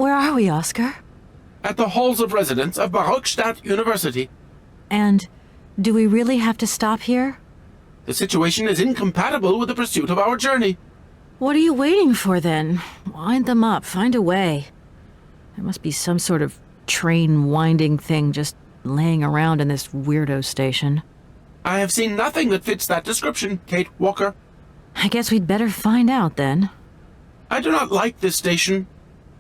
Where are we, Oscar? At the halls of residence of Barrockstadt University. And do we really have to stop here? The situation is incompatible with the pursuit of our journey. What are you waiting for, then? Wind them up. Find a way. There must be some sort of train winding thing just laying around in this weirdo station. I have seen nothing that fits that description, Kate Walker. I guess we'd better find out, then. I do not like this station.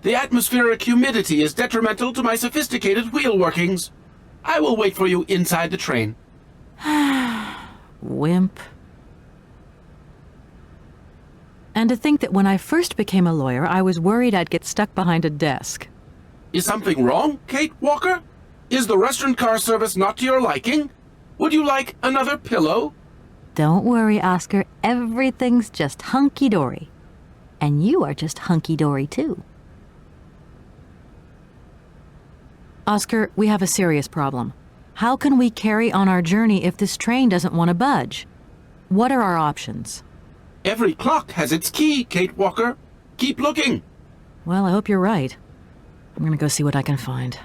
The atmospheric humidity is detrimental to my sophisticated wheel workings. I will wait for you inside the train. Wimp. And to think that when I first became a lawyer, I was worried I'd get stuck behind a desk. Is something wrong, Kate Walker? Is the restaurant car service not to your liking? Would you like another pillow? Don't worry, Oscar. Everything's just hunky-dory. And you are just hunky-dory, too. Oscar, we have a serious problem. How can we carry on our journey if this train doesn't want to budge? What are our options? Every clock has its key, Kate Walker. Keep looking. Well, I hope you're right. I'm gonna go see what I can find.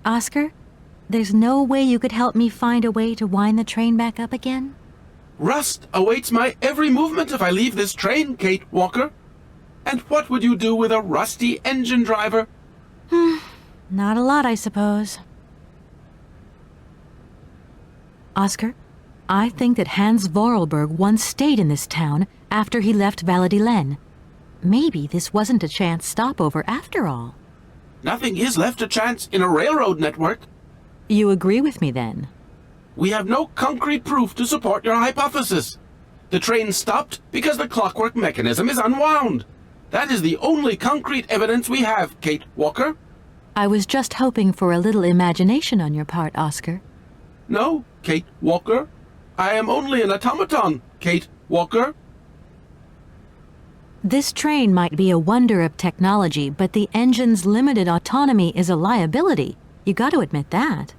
Oscar, there's no way you could help me find a way to wind the train back up again? Rust awaits my every movement if I leave this train, Kate Walker. And what would you do with a rusty engine driver? Not a lot, I suppose. Oscar, I think that Hansie Voralbergu once stayed in this town after he left Valladolid. Maybe this wasn't a chance stopover after all. Nothing is left to chance in a railroad network. You agree with me, then? We have no concrete proof to support your hypothesis. The train stopped because the clockwork mechanism is unwound. That is the only concrete evidence we have, Kate Walker. I was just hoping for a little imagination on your part, Oscar. No, Kate Walker. I am only an automaton, Kate Walker. This train might be a wonder of technology, but the engine's limited autonomy is a liability. You got to admit that.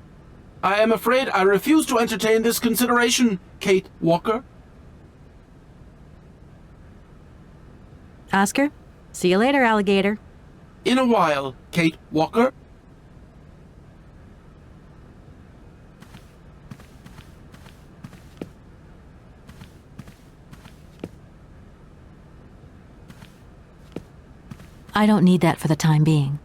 I am afraid I refuse to entertain this consideration, Kate Walker. Oscar, see you later, alligator. In a while, Kate Walker. I don't need that for the time being.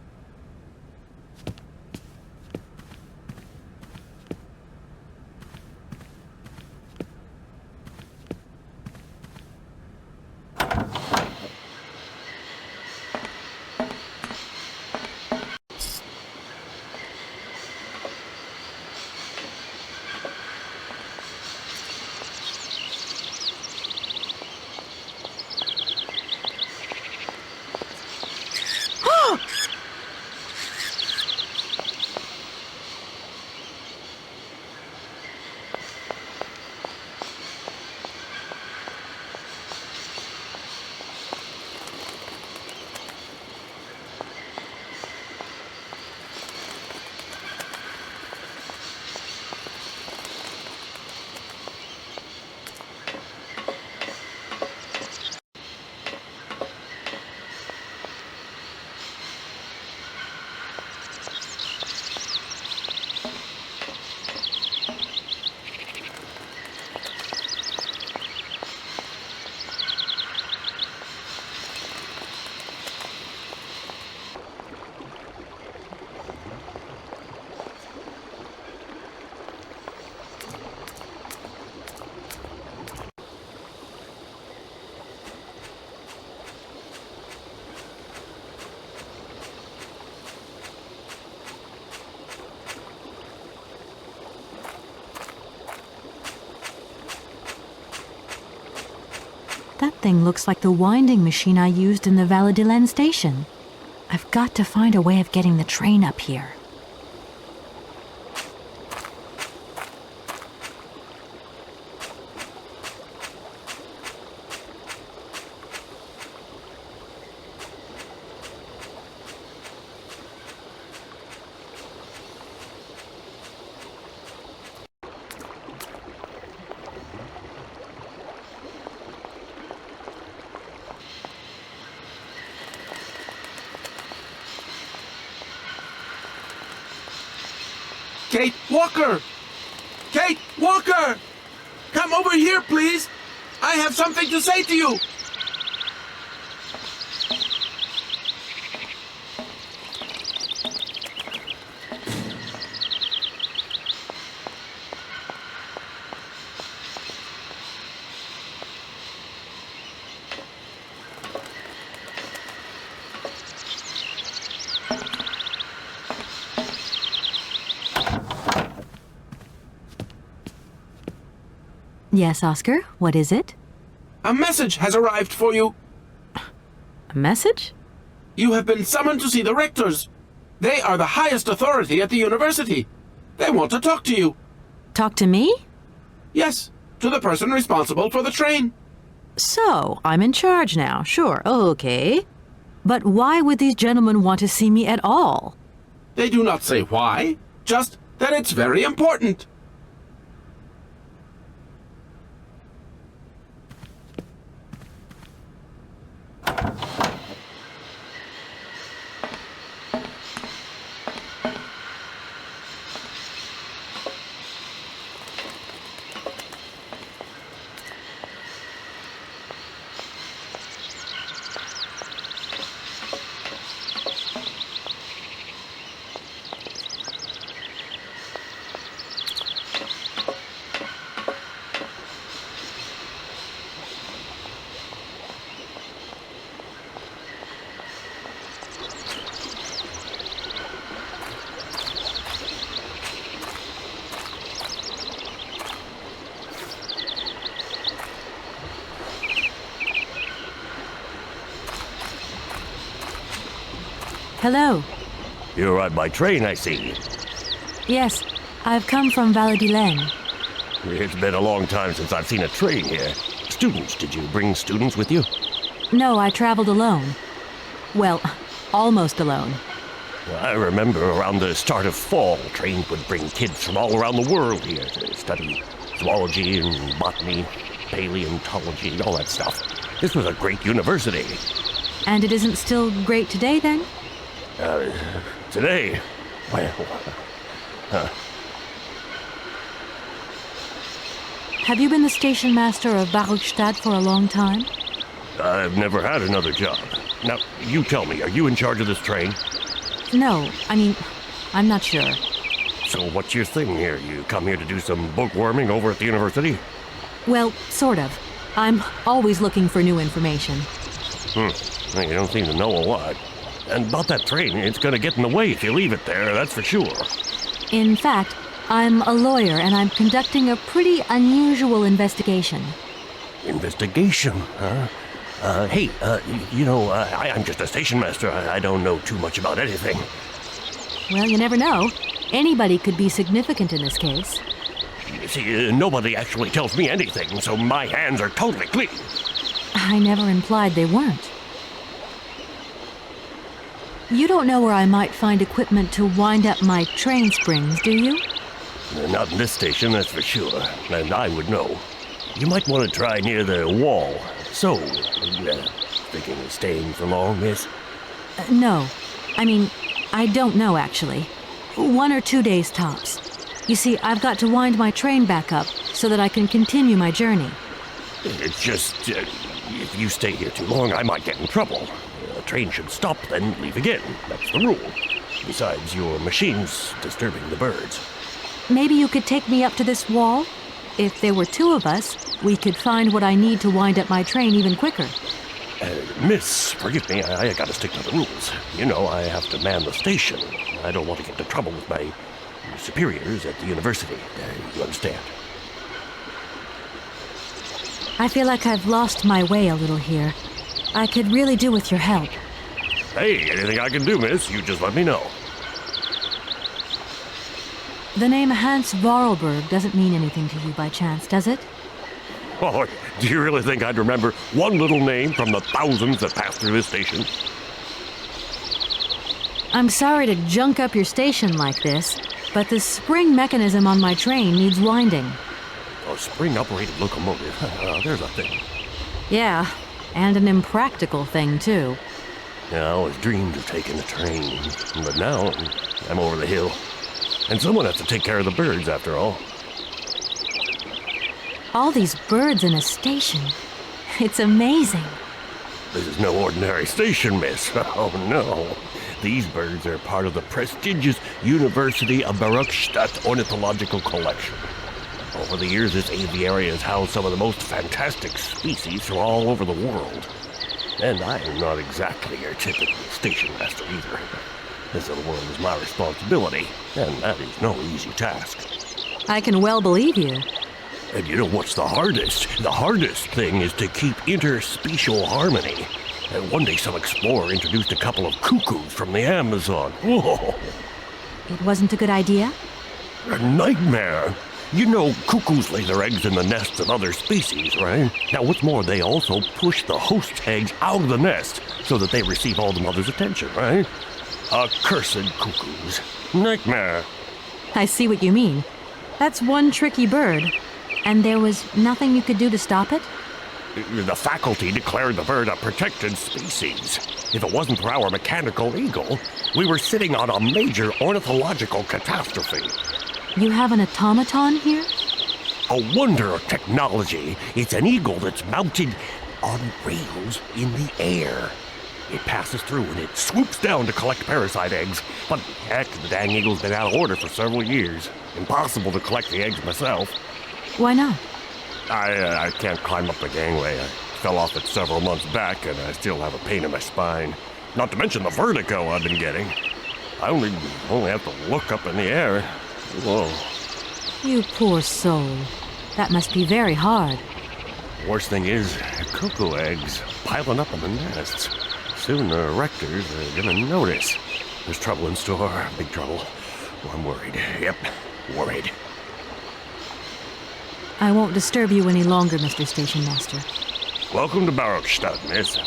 That thing looks like the winding machine I used in the Valladolid station. I've got to find a way of getting the train up here. Kate Walker! Kate Walker! Come over here, please! I have something to say to you! Yes, Oscar, what is it? A message has arrived for you. A message? You have been summoned to see the rectors. They are the highest authority at the university. They want to talk to you. Talk to me? Yes, to the person responsible for the train. So, I'm in charge now, sure, okay. But why would these gentlemen want to see me at all? They do not say why, just that it's very important. Hello. You arrived by train, I see. Yes, I've come from Valladolid. It's been a long time since I've seen a train here. Students, did you bring students with you? No, I traveled alone. Well, almost alone. I remember around the start of fall, trains would bring kids from all around the world here to study zoology and botany, paleontology, all that stuff. This was a great university. And it isn't still great today, then? Today, well, Have you been the station master of Barrockstadt for a long time? I've never had another job. Now, you tell me, are you in charge of this train? No, I'm not sure. So what's your thing here? You come here to do some bookworming over at the university? Well, sort of. I'm always looking for new information. Well, you don't seem to know a lot. And about that train, it's gonna get in the way if you leave it there, that's for sure. In fact, I'm a lawyer and I'm conducting a pretty unusual investigation. Investigation, huh? I'm just a station master. I don't know too much about anything. Well, you never know. Anybody could be significant in this case. You see, nobody actually tells me anything, so my hands are totally clean. I never implied they weren't. You don't know where I might find equipment to wind up my train springs, do you? Not in this station, that's for sure. And I would know. You might want to try near the wall. So, thinking of staying for long, miss? No. I don't know, actually. 1 or 2 days tops. You see, I've got to wind my train back up so that I can continue my journey. It's just, if you stay here too long, I might get in trouble. A train should stop, then leave again. That's the rule. Besides, your machine's disturbing the birds. Maybe you could take me up to this wall? If there were 2 of us, we could find what I need to wind up my train even quicker. Miss, forgive me, I gotta stick to the rules. You know, I have to man the station. I don't want to get into trouble with my superiors at the university. You understand? I feel like I've lost my way a little here. I could really do with your help. Hey, anything I can do, miss, you just let me know. The name Hansie Voralbergu doesn't mean anything to you by chance, does it? Oh, do you really think I'd remember one little name from the thousands that pass through this station? I'm sorry to junk up your station like this, but the spring mechanism on my train needs winding. A spring-operated locomotive. There's a thing. Yeah, and an impractical thing, too. Yeah, I always dreamed of taking a train, but now I'm over the hill. And someone has to take care of the birds, after all. All these birds in a station. It's amazing. This is no ordinary station, miss. Oh, no. These birds are part of the prestigious University of Barrockstadt ornithological collection. Over the years, this aviary has housed some of the most fantastic species from all over the world. And I am not exactly your typical station master either. This little world is my responsibility, and that is no easy task. I can well believe you. And you know what's the hardest? The hardest thing is to keep interspecial harmony. And one day some explorer introduced a couple of cuckoos from the Amazon. Whoa! It wasn't a good idea? A nightmare. You know, cuckoos lay their eggs in the nests of other species, right? Now, what's more, they also push the host's eggs out of the nest so that they receive all the mother's attention, right? Accursed cuckoos. Nightmare. I see what you mean. That's one tricky bird. And there was nothing you could do to stop it? The faculty declared the bird a protected species. If it wasn't for our mechanical eagle, we were sitting on a major ornithological catastrophe. You have an automaton here? A wonder of technology. It's an eagle that's mounted on rails in the air. It passes through and it swoops down to collect parasite eggs. But heck, the dang eagle's been out of order for several years. Impossible to collect the eggs myself. Why not? I can't climb up the gangway. I fell off it several months back, and I still have a pain in my spine. Not to mention the vertigo I've been getting. I only have to look up in the air. Whoa. You poor soul. That must be very hard. Worst thing is, cuckoo eggs piling up in the nests. Soon the rectors are gonna notice. There's trouble in store, big trouble. Well, I'm worried. Yep, worried. I won't disturb you any longer, Mr. Station Master. Welcome to Barrockstadt, miss.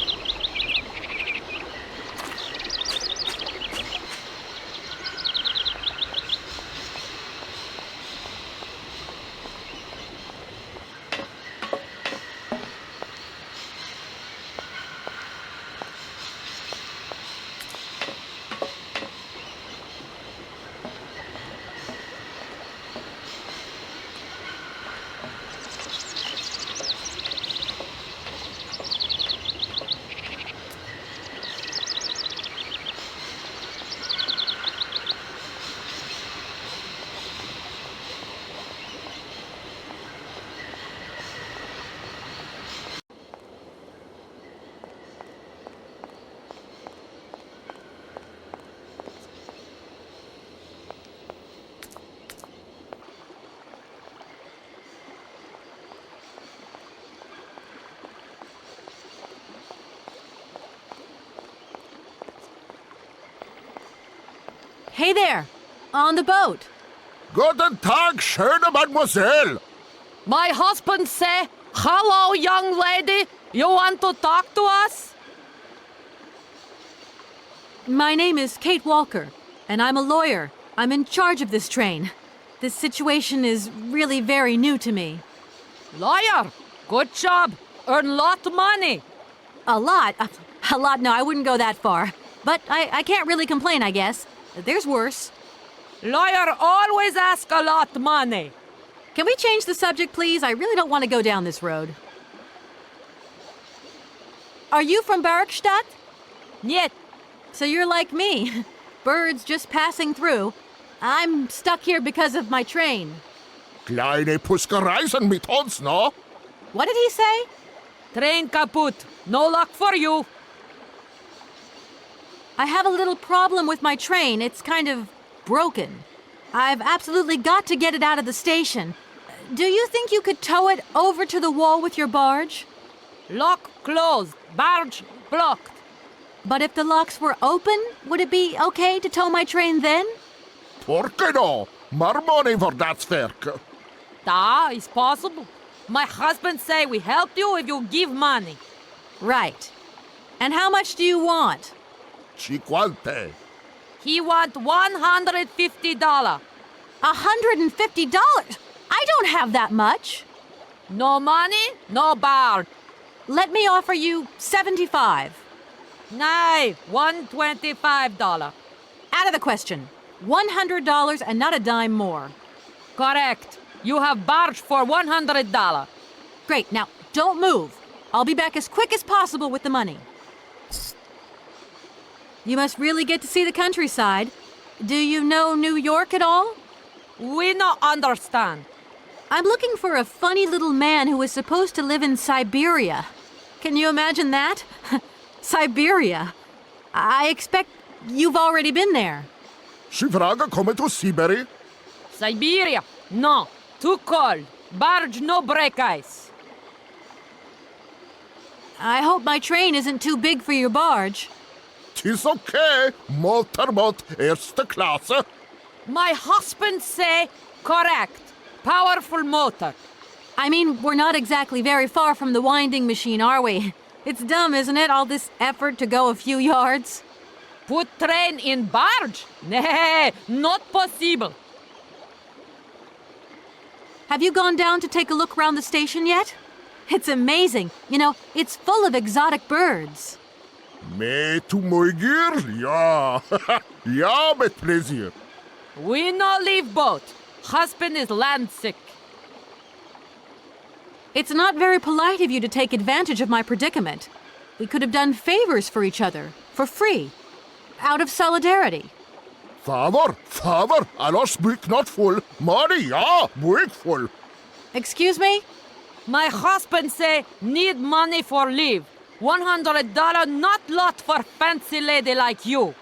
Hey there! On the boat! Guten Tag, schöne Mademoiselle. My husband say, hello, young lady. You want to talk to us? My name is Kate Walker, and I'm a lawyer. I'm in charge of this train. This situation is really very new to me. Lawyer, good job. Earn lot of money. A lot? A lot? No, I wouldn't go that far. But I can't really complain, I guess. There's worse. Lawyer always ask a lot of money. Can we change the subject, please? I really don't want to go down this road. Are you from Barrockstadt? Niet. So you're like me. Birds just passing through. I'm stuck here because of my train. Kleine Puskereisen mit uns, no? What did he say? Train kaput. No luck for you. I have a little problem with my train. It's kind of broken. I've absolutely got to get it out of the station. Do you think you could tow it over to the wall with your barge? Lock closed. Barge blocked. But if the locks were open, would it be okay to tow my train then? Porke no? More money for that werk. Da, it's possible. My husband say we help you if you give money. Right. And how much do you want? Cinquante. He want $150. $150? I don't have that much. No money, no barge. Let me offer you $75. Nay, $125. Out of the question. $100 and not a dime more. Correct. You have barged for $100. Great, now don't move. I'll be back as quick as possible with the money. You must really get to see the countryside. Do you know New York at all? We not understand. I'm looking for a funny little man who is supposed to live in Siberia. Can you imagine that? Siberia. I expect you've already been there. Si vraga come to Siberia? Siberia? No. Too cold. Barge no break ice. I hope my train isn't too big for your barge. Tis okay. Motorboat erste Klasse. My husband say correct. Powerful motor. I mean, we're not exactly very far from the winding machine, are we? It's dumb, isn't it, all this effort to go a few yards? Put train in barge? Nah, not possible. Have you gone down to take a look around the station yet? It's amazing. You know, it's full of exotic birds. Me to my gear? Ja. Ja, met plezier. We no leave boat. Husband is land sick. It's not very polite of you to take advantage of my predicament. We could have done favors for each other, for free, out of solidarity. Favor, alles brick not full. Money, ja, brick full. Excuse me? My husband say need money for leave. $100 not lot for fancy lady like you.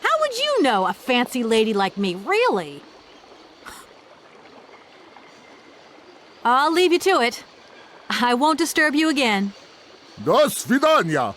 How would you know a fancy lady like me, really? I'll leave you to it. I won't disturb you again. До свидания.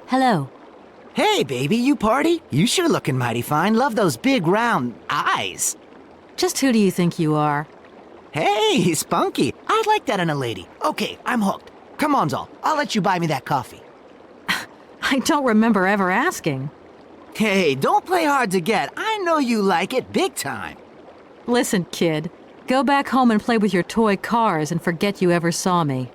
Hello. Hey, baby, you party? You sure looking mighty fine. Love those big round eyes. Just who do you think you are? Hey, spunky. I'd like that in a lady. Okay, I'm hooked. Come on, Zal. I'll let you buy me that coffee. I don't remember ever asking. Hey, don't play hard to get. I know you like it big time. Listen, kid. Go back home and play with your toy cars and forget you ever saw me.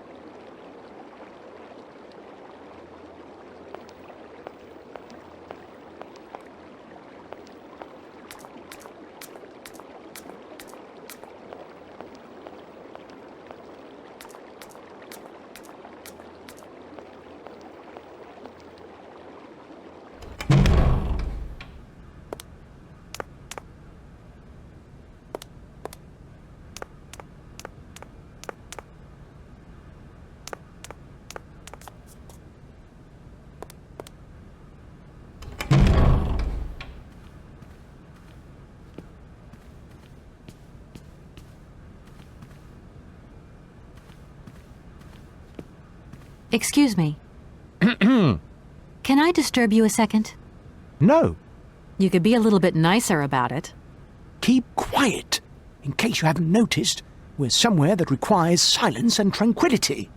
Excuse me. Can I disturb you a second? No, You could be a little bit nicer about it. keep quiet. In case you haven't noticed, we're somewhere that requires silence and tranquility.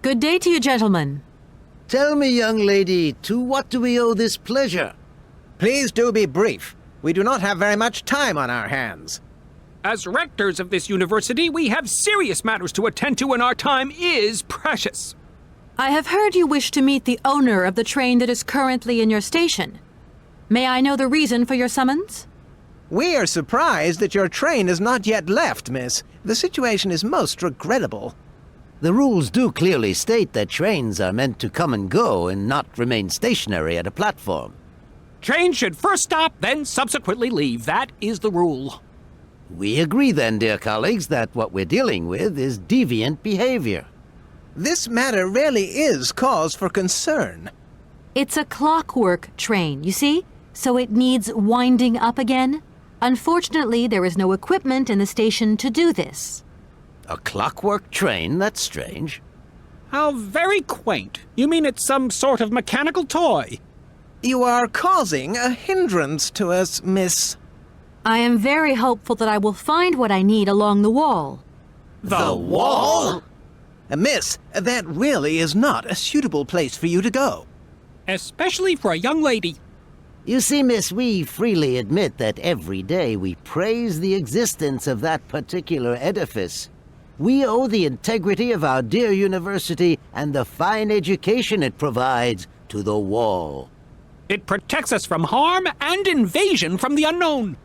Good day to you, gentlemen. Tell me, young lady, to what do we owe this pleasure? Please do be brief. We do not have very much time on our hands. As rectors of this university, we have serious matters to attend to, and our time is precious. I have heard you wish to meet the owner of the train that is currently in your station. May I know the reason for your summons? We are surprised that your train has not yet left, miss. The situation is most regrettable. The rules do clearly state that trains are meant to come and go and not remain stationary at a platform. Trains should first stop, then subsequently leave. That is the rule. We agree then, dear colleagues, that what we're dealing with is deviant behavior. This matter really is cause for concern. It's a clockwork train, you see? So it needs winding up again. Unfortunately, there is no equipment in the station to do this. A clockwork train? That's strange. How very quaint. You mean it's some sort of mechanical toy? You are causing a hindrance to us, miss. I am very hopeful that I will find what I need along the wall. The wall? Miss, that really is not a suitable place for you to go. Especially for a young lady. You see, miss, we freely admit that every day we praise the existence of that particular edifice. We owe the integrity of our dear university and the fine education it provides to the wall. It protects us from harm and invasion from the unknown.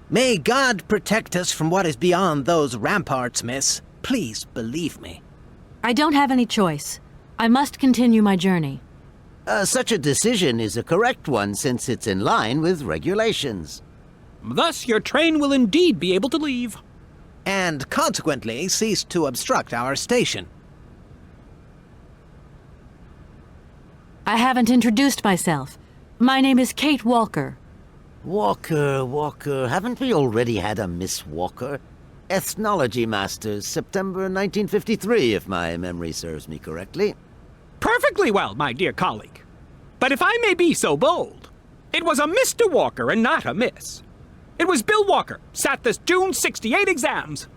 May God protect us from what is beyond those ramparts, miss. Please believe me. I don't have any choice. I must continue my journey. Such a decision is a correct one since it's in line with regulations. Thus, your train will indeed be able to leave. And consequently cease to obstruct our station. I haven't introduced myself. My name is Kate Walker. Walker, haven't we already had a Miss Walker? Ethnology Masters, September 1953, if my memory serves me correctly. Perfectly well, my dear colleague. But if I may be so bold, it was a Mr. Walker and not a Miss. It was Bill Walker, sat this June '68 exams.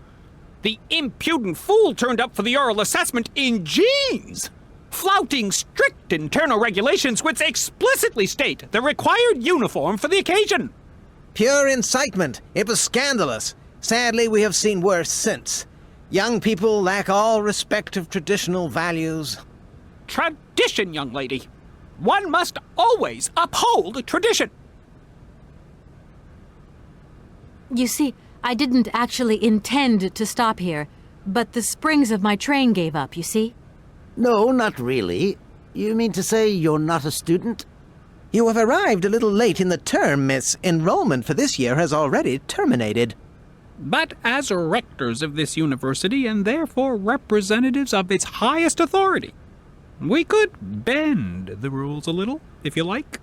The impudent fool turned up for the oral assessment in jeans, flouting strict internal regulations which explicitly state the required uniform for the occasion. Pure incitement. It was scandalous. Sadly, we have seen worse since. Young people lack all respect of traditional values. Tradition, young lady. One must always uphold tradition. You see, I didn't actually intend to stop here, but the springs of my train gave up, you see? No, not really. You mean to say you're not a student? You have arrived a little late in the term, miss. Enrollment for this year has already terminated. But as rectors of this university, and therefore representatives of its highest authority, we could bend the rules a little, if you like.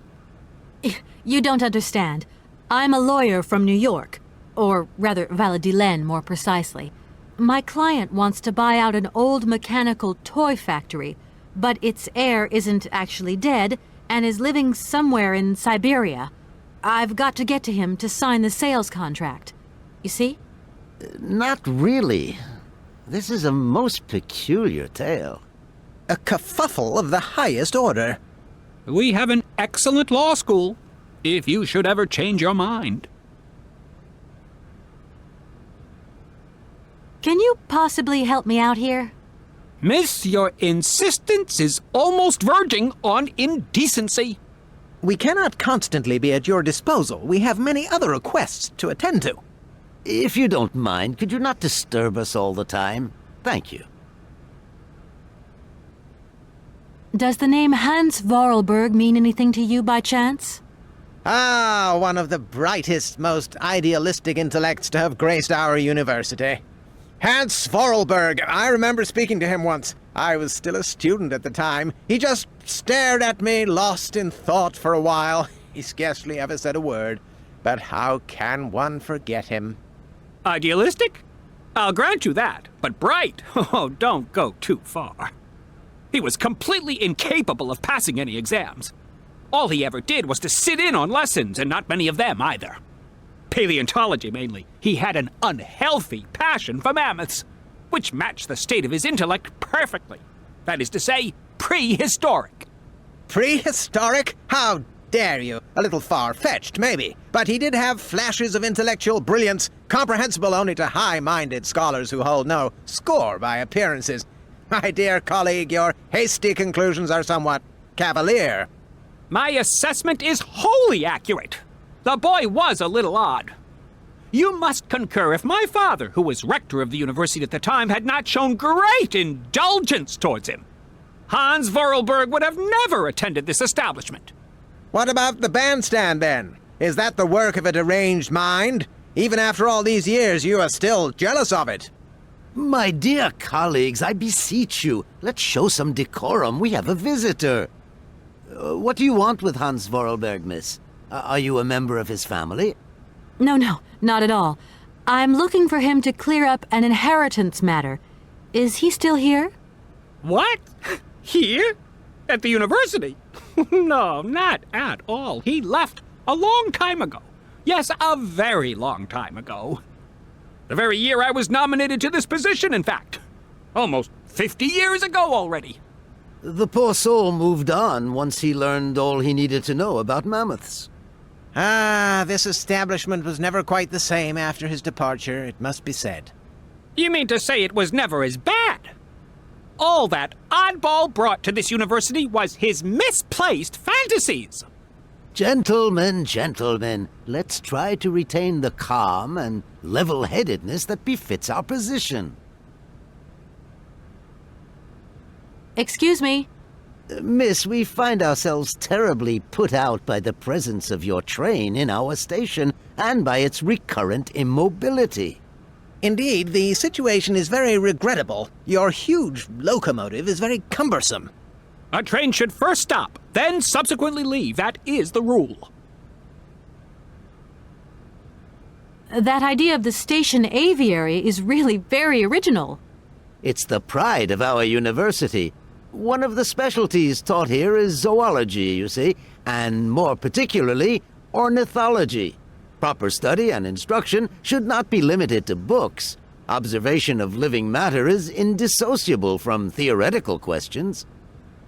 You don't understand. I'm a lawyer from New York, or rather Valladolid more precisely. My client wants to buy out an old mechanical toy factory, but its heir isn't actually dead and is living somewhere in Siberia. I've got to get to him to sign the sales contract. You see? Not really. This is a most peculiar tale. A kerfuffle of the highest order. We have an excellent law school, if you should ever change your mind. Can you possibly help me out here? Miss, your insistence is almost verging on indecency. We cannot constantly be at your disposal. We have many other requests to attend to. If you don't mind, could you not disturb us all the time? Thank you. Does the name Hansie Voralbergu mean anything to you by chance? Ah, one of the brightest, most idealistic intellects to have graced our university. Hansie Voralbergu. I remember speaking to him once. I was still a student at the time. He just stared at me, lost in thought for a while. He scarcely ever said a word. But how can one forget him? Idealistic? I'll grant you that. But bright? Oh, don't go too far. He was completely incapable of passing any exams. All he ever did was to sit in on lessons, and not many of them either. Paleontology, mainly. He had an unhealthy passion for mammoths, which matched the state of his intellect perfectly. That is to say, prehistoric. Prehistoric? How dare you? A little far-fetched, maybe. But he did have flashes of intellectual brilliance, comprehensible only to high-minded scholars who hold no score by appearances. My dear colleague, your hasty conclusions are somewhat cavalier. My assessment is wholly accurate. The boy was a little odd. You must concur if my father, who was rector of the university at the time, had not shown great indulgence towards him. Hansie Voralbergu would have never attended this establishment. What about the bandstand, then? Is that the work of a deranged mind? Even after all these years, you are still jealous of it. My dear colleagues, I beseech you, let's show some decorum. We have a visitor. What do you want with Hansie Voralbergu, miss? Are you a member of his family? No, not at all. I'm looking for him to clear up an inheritance matter. Is he still here? What? Here? At the university? No, not at all. He left a long time ago. Yes, a very long time ago. The very year I was nominated to this position, in fact. Almost 50 years ago already. The poor soul moved on once he learned all he needed to know about mammoths. Ah, this establishment was never quite the same after his departure, it must be said. You mean to say it was never as bad? All that oddball brought to this university was his misplaced fantasies. Gentlemen, let's try to retain the calm and level-headedness that befits our position. Excuse me. Miss, we find ourselves terribly put out by the presence of your train in our station and by its recurrent immobility. Indeed, the situation is very regrettable. Your huge locomotive is very cumbersome. A train should first stop, then subsequently leave. That is the rule. That idea of the station aviary is really very original. It's the pride of our university. One of the specialties taught here is zoology, you see, and more particularly, ornithology. Proper study and instruction should not be limited to books. Observation of living matter is indissociable from theoretical questions.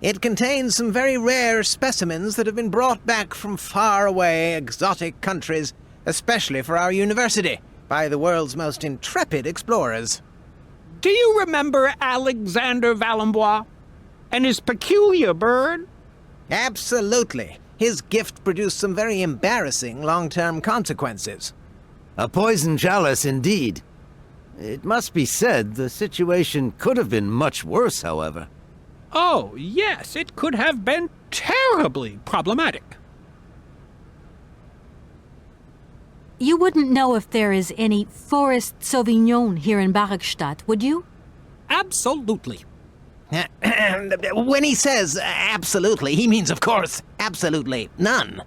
It contains some very rare specimens that have been brought back from faraway, exotic countries, especially for our university, by the world's most intrepid explorers. Do you remember Alexander Valembois and his peculiar bird? Absolutely. His gift produced some very embarrassing long-term consequences. A poison chalice indeed. It must be said the situation could have been much worse, however. Oh, yes, it could have been terribly problematic. You wouldn't know if there is any forest Sauvignon here in Barrockstadt, would you? Absolutely. When he says absolutely, he means, of course, absolutely none.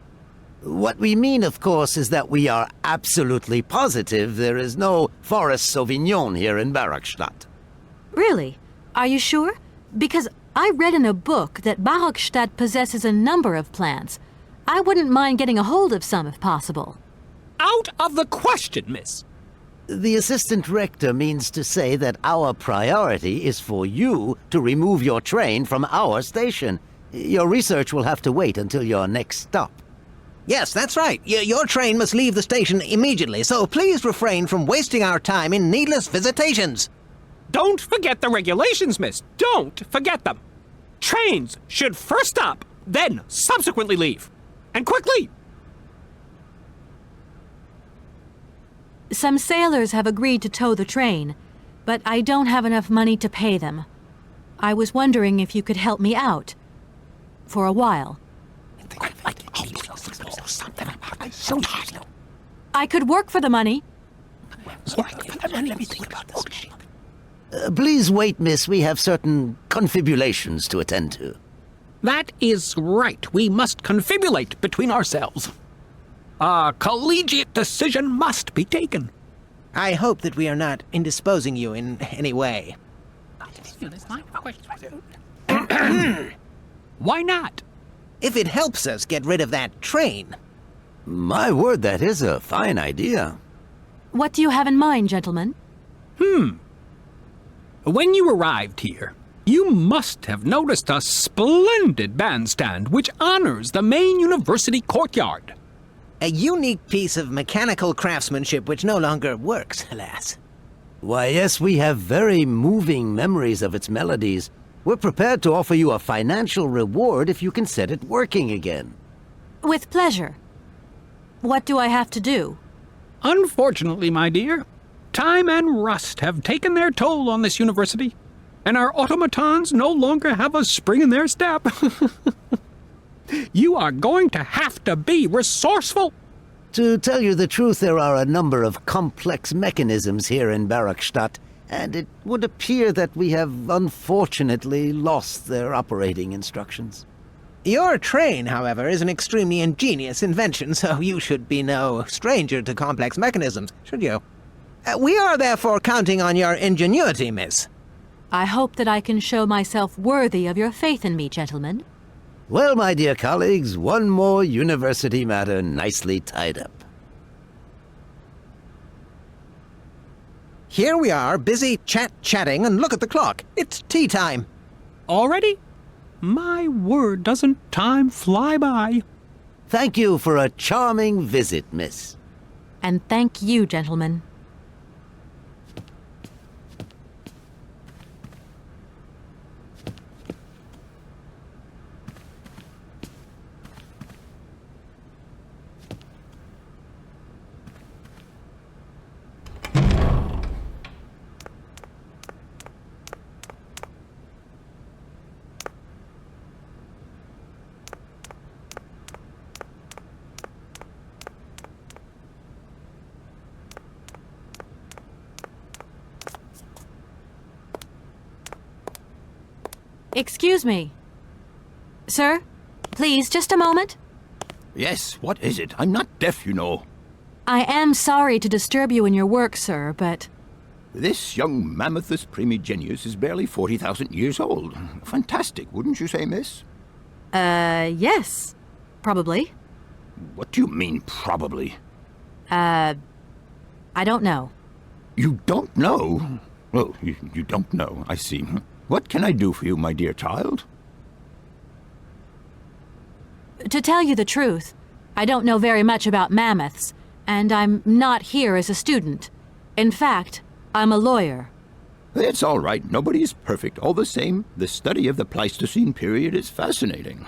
What we mean, of course, is that we are absolutely positive there is no forest Sauvignon here in Barrockstadt. Really? Are you sure? Because I read in a book that Barrockstadt possesses a number of plants. I wouldn't mind getting a hold of some if possible. Out of the question, miss. The assistant rector means to say that our priority is for you to remove your train from our station. Your research will have to wait until your next stop. Yes, that's right. Your train must leave the station immediately, so please refrain from wasting our time in needless visitations. Don't forget the regulations, miss. Don't forget them. Trains should first stop, then subsequently leave. And quickly! Some sailors have agreed to tow the train, but I don't have enough money to pay them. I was wondering if you could help me out. For a while. I could work for the money. Please wait, miss. We have certain confibulations to attend to. That is right. We must confibulate between ourselves. A collegiate decision must be taken. I hope that we are not indisposing you in any way. Why not? If it helps us get rid of that train. My word, that is a fine idea. What do you have in mind, gentlemen? When you arrived here, You must have noticed a splendid bandstand which honors the main university courtyard. A unique piece of mechanical craftsmanship which no longer works, alas. Why, yes, we have very moving memories of its melodies. We're prepared to offer you a financial reward if you can set it working again. With pleasure. What do I have to do? Unfortunately, my dear, time and rust have taken their toll on this university, and our automatons no longer have a spring in their step. You are going to have to be resourceful. To tell you the truth, there are a number of complex mechanisms here in Barrockstadt, and it would appear that we have unfortunately lost their operating instructions. Your train, however, is an extremely ingenious invention, so you should be no stranger to complex mechanisms, should you? We are therefore counting on your ingenuity, miss. I hope that I can show myself worthy of your faith in me, gentlemen. Well, my dear colleagues, one more university matter nicely tied up. Here we are, busy chatting, and look at the clock. It's tea time. Already? My word, doesn't time fly by? Thank you for a charming visit, miss. And thank you, gentlemen. Excuse me. Sir, please, just a moment. Yes, what is it? I'm not deaf, you know. I am sorry to disturb you in your work, sir, but... This young mammothus primigenius is barely 40,000 years old. Fantastic, wouldn't you say, miss? Yes. Probably. What do you mean, probably? I don't know. You don't know? Oh, you don't know, I see. What can I do for you, my dear child? To tell you the truth, I don't know very much about mammoths, and I'm not here as a student. In fact, I'm a lawyer. It's all right. Nobody is perfect. All the same, the study of the Pleistocene period is fascinating.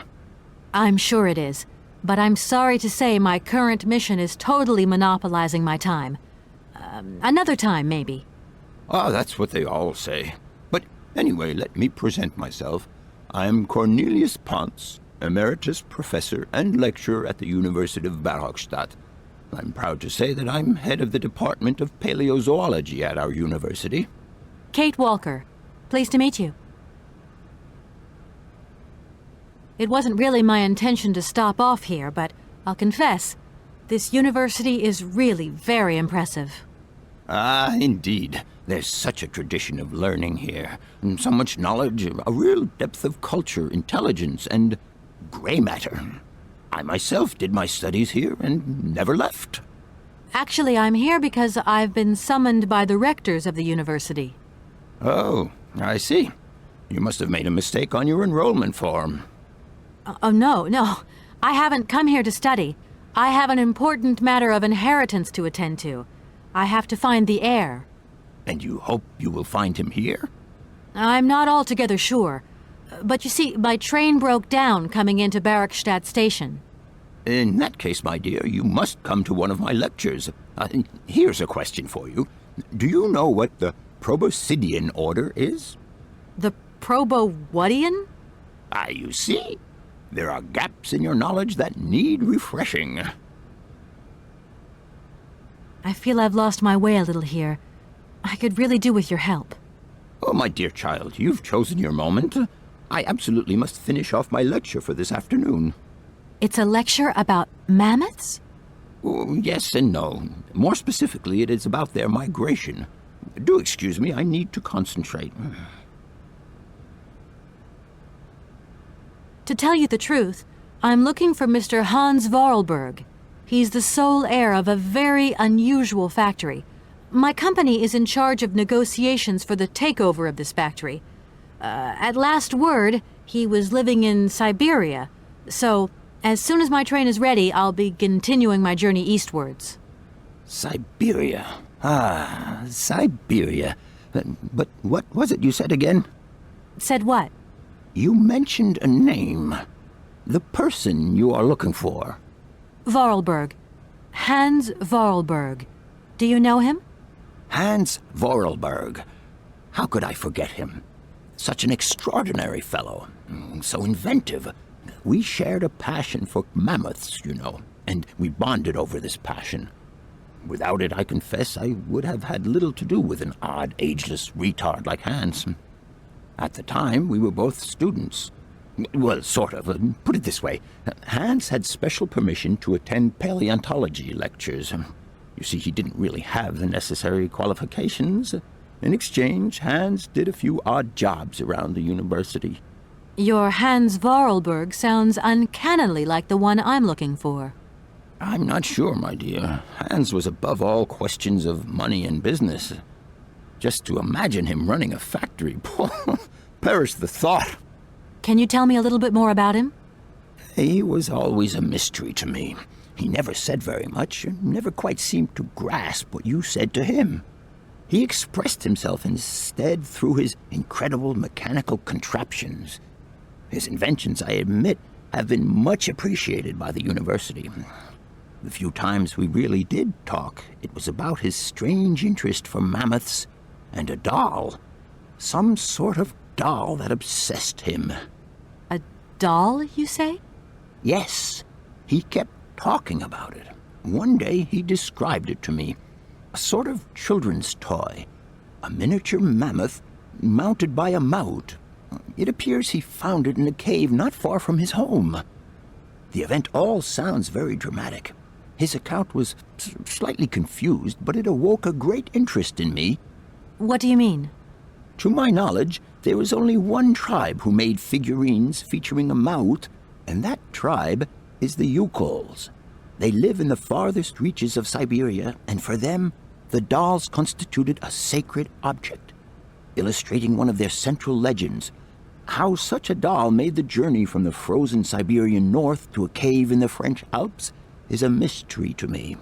I'm sure it is, but I'm sorry to say my current mission is totally monopolizing my time. Another time, maybe. Ah, that's what they all say. But anyway, let me present myself. I am Cornelius Pons, Emeritus Professor and Lecturer at the University of Barrockstadt. I'm proud to say that I'm head of the Department of Paleozoology at our university. Kate Walker. Pleased to meet you. It wasn't really my intention to stop off here, but I'll confess, this university is really very impressive. Ah, indeed. There's such a tradition of learning here, and so much knowledge, a real depth of culture, intelligence, and gray matter. I myself did my studies here and never left. Actually, I'm here because I've been summoned by the rectors of the university. Oh, I see. You must have made a mistake on your enrollment form. Oh, no. I haven't come here to study. I have an important matter of inheritance to attend to. I have to find the heir. And you hope you will find him here? I'm not altogether sure. But you see, my train broke down coming into Barrockstadt station. In that case, my dear, you must come to one of my lectures. Here's a question for you. Do you know what the Proboscidean order is? The Probo-whatian? Ah, you see? There are gaps in your knowledge that need refreshing. I feel I've lost my way a little here. I could really do with your help. Oh, my dear child, you've chosen your moment. I absolutely must finish off my lecture for this afternoon. It's a lecture about mammoths? Oh, yes and no. More specifically, it is about their migration. Do excuse me, I need to concentrate. To tell you the truth, I'm looking for Mr. Hansie Voralbergu. He's the sole heir of a very unusual factory. My company is in charge of negotiations for the takeover of this factory. At last word, he was living in Siberia. So, as soon as my train is ready, I'll be continuing my journey eastwards. Siberia. Ah, Siberia. But what was it you said again? Said what? You mentioned a name. The person you are looking for. Voralberg. Hansie Voralberg. Do you know him? Hansie Voralbergu. How could I forget him? Such an extraordinary fellow. So inventive. We shared a passion for mammoths, you know, and we bonded over this passion. Without it, I confess, I would have had little to do with an odd, ageless retard like Hans. At the time, we were both students. Well, sort of. Put it this way. Hans had special permission to attend paleontology lectures. You see, he didn't really have the necessary qualifications. In exchange, Hans did a few odd jobs around the university. Your Hansie Voralberg sounds uncannily like the one I'm looking for. I'm not sure, my dear. Hans was above all questions of money and business. Just to imagine him running a factory, perish the thought. Can you tell me a little bit more about him? He was always a mystery to me. He never said very much, and never quite seemed to grasp what you said to him. He expressed himself instead through his incredible mechanical contraptions. His inventions, I admit, have been much appreciated by the university. The few times we really did talk, it was about his strange interest for mammoths and a doll. Some sort of doll that obsessed him. A doll, you say? Yes. He kept talking about it. One day he described it to me. A sort of children's toy. A miniature mammoth mounted by a maut. It appears he found it in a cave not far from his home. The event all sounds very dramatic. His account was slightly confused, but it awoke a great interest in me. What do you mean? To my knowledge, there is only one tribe who made figurines featuring a maut, and that tribe is the Yukols. They live in the farthest reaches of Siberia, and for them, the dolls constituted a sacred object, illustrating one of their central legends. How such a doll made the journey from the frozen Siberian north to a cave in the French Alps is a mystery to me.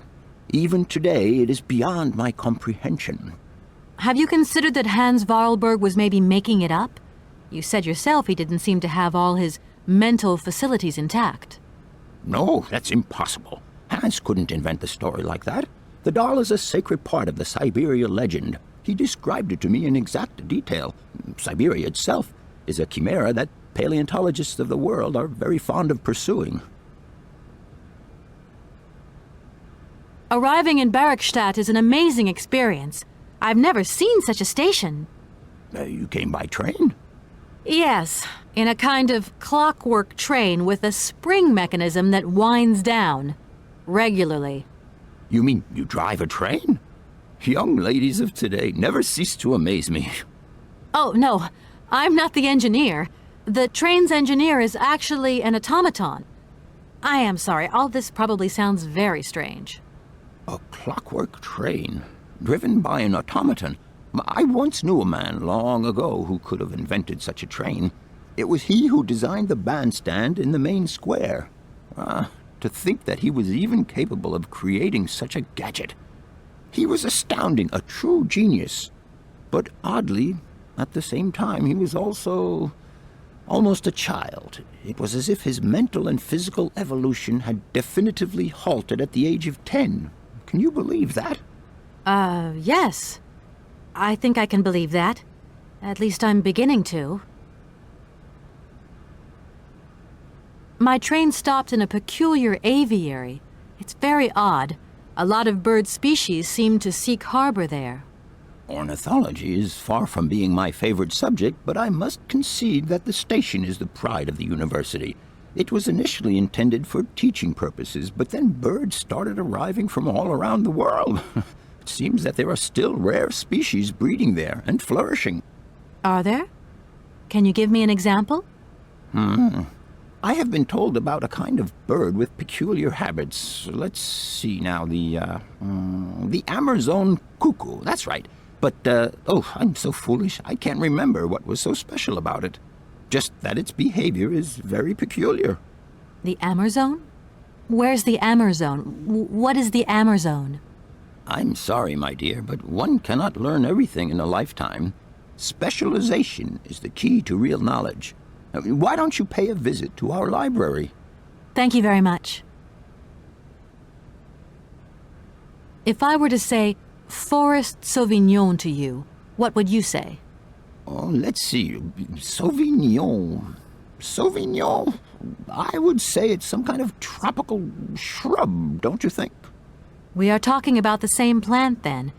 Even today, it is beyond my comprehension. Have you considered that Hansie Voralberg was maybe making it up? You said yourself he didn't seem to have all his mental facilities intact. No, that's impossible. Hans couldn't invent a story like that. The doll is a sacred part of the Siberia legend. He described it to me in exact detail. Siberia itself is a chimera that paleontologists of the world are very fond of pursuing. Arriving in Barrockstadt is an amazing experience. I've never seen such a station. You came by train? Yes, in a kind of clockwork train with a spring mechanism that winds down regularly. You mean you drive a train? Young ladies of today never cease to amaze me. Oh, no, I'm not the engineer. The train's engineer is actually an automaton. I am sorry, all this probably sounds very strange. A clockwork train, driven by an automaton. I once knew a man long ago who could have invented such a train. It was he who designed the bandstand in the main square. To think that he was even capable of creating such a gadget. He was astounding, a true genius. But oddly, at the same time, he was also almost a child. It was as if his mental and physical evolution had definitively halted at the age of 10. Can you believe that? Yes. I think I can believe that. At least I'm beginning to. My train stopped in a peculiar aviary. It's very odd. A lot of bird species seem to seek harbor there. Ornithology is far from being my favorite subject, but I must concede that the station is the pride of the university. It was initially intended for teaching purposes, but then birds started arriving from all around the world. It seems that there are still rare species breeding there and flourishing. Are there? Can you give me an example? I have been told about a kind of bird with peculiar habits. Let's see now, the Amazon cuckoo. That's right. But, I'm so foolish. I can't remember what was so special about it. Just that its behavior is very peculiar. The Amazon? Where's the Amazon? What is the Amazon? I'm sorry, my dear, but one cannot learn everything in a lifetime. Specialization is the key to real knowledge. Why don't you pay a visit to our library? Thank you very much. If I were to say Forest Sauvignon to you, what would you say? Oh, let's see. Sauvignon. Sauvignon? I would say it's some kind of tropical shrub, don't you think? We are talking about the same plant, then.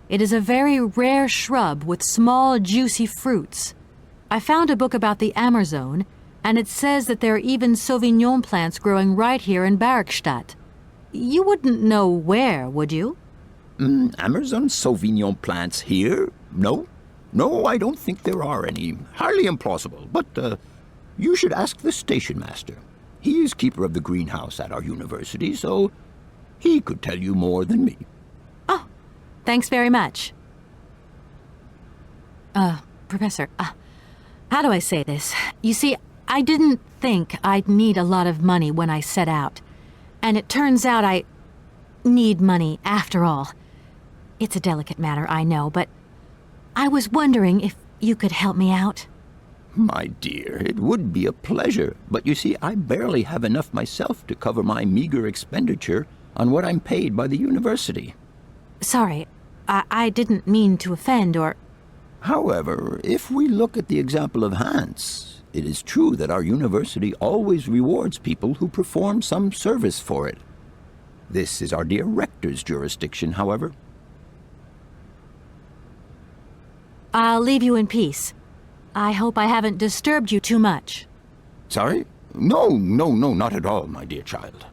It is a very rare shrub with small, juicy fruits. I found a book about the Amazon, and it says that there are even Sauvignon plants growing right here in Barrockstadt. You wouldn't know where, would you? Amazon Sauvignon plants here? No. No, I don't think there are any. Hardly implausible. But, you should ask the station master. He is keeper of the greenhouse at our university, so he could tell you more than me. Oh, thanks very much. Professor, how do I say this? You see, I didn't think I'd need a lot of money when I set out. And it turns out I need money after all. It's a delicate matter, I know, but I was wondering if you could help me out. My dear, it would be a pleasure, but you see, I barely have enough myself to cover my meager expenditure on what I'm paid by the university. Sorry, I didn't mean to offend or... However, if we look at the example of Hans, it is true that our university always rewards people who perform some service for it. This is our dear rector's jurisdiction, however. I'll leave you in peace. I hope I haven't disturbed you too much. Sorry? No, not at all, my dear child.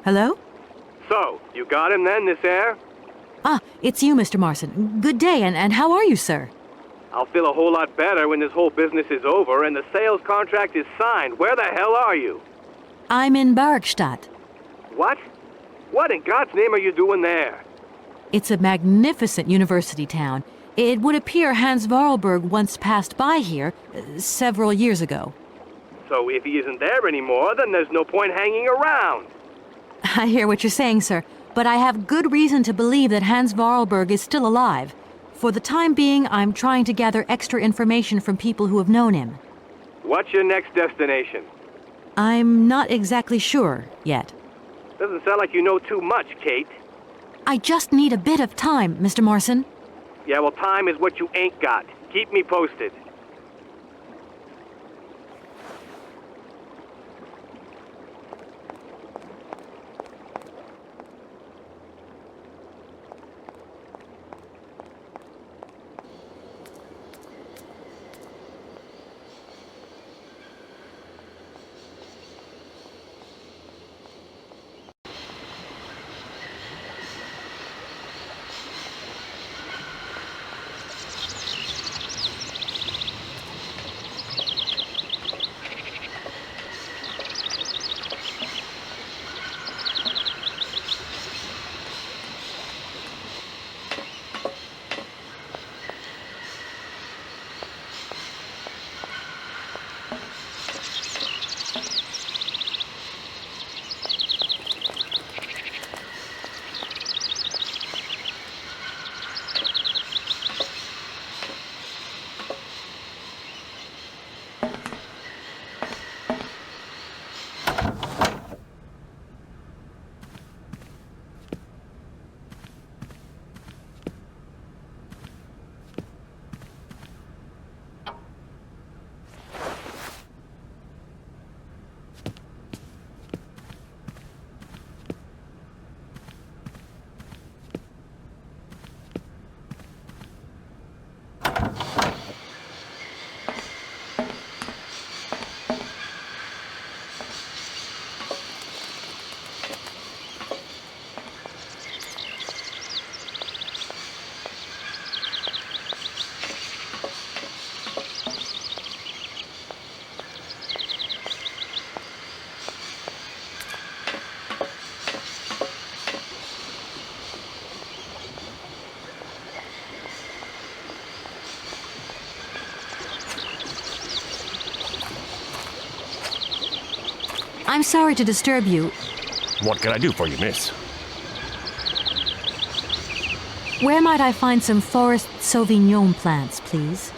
Hello? So, you got him then, this air? Ah, it's you, Mr. Marson. Good day, and how are you, sir? I'll feel a whole lot better when this whole business is over and the sales contract is signed. Where the hell are you? I'm in Barrockstadt. What? What in God's name are you doing there? It's a magnificent university town. It would appear Hansie Voralbergu once passed by here several years ago. So if he isn't there anymore, then there's no point hanging around. I hear what you're saying, sir, but I have good reason to believe that Hansie Voralbergu is still alive. For the time being, I'm trying to gather extra information from people who have known him. What's your next destination? I'm not exactly sure yet. Doesn't sound like you know too much, Kate. I just need a bit of time, Mr. Morrison. Yeah, well, time is what you ain't got. Keep me posted. I'm sorry to disturb you. What can I do for you, miss? Where might I find some forest Sauvignon plants, please?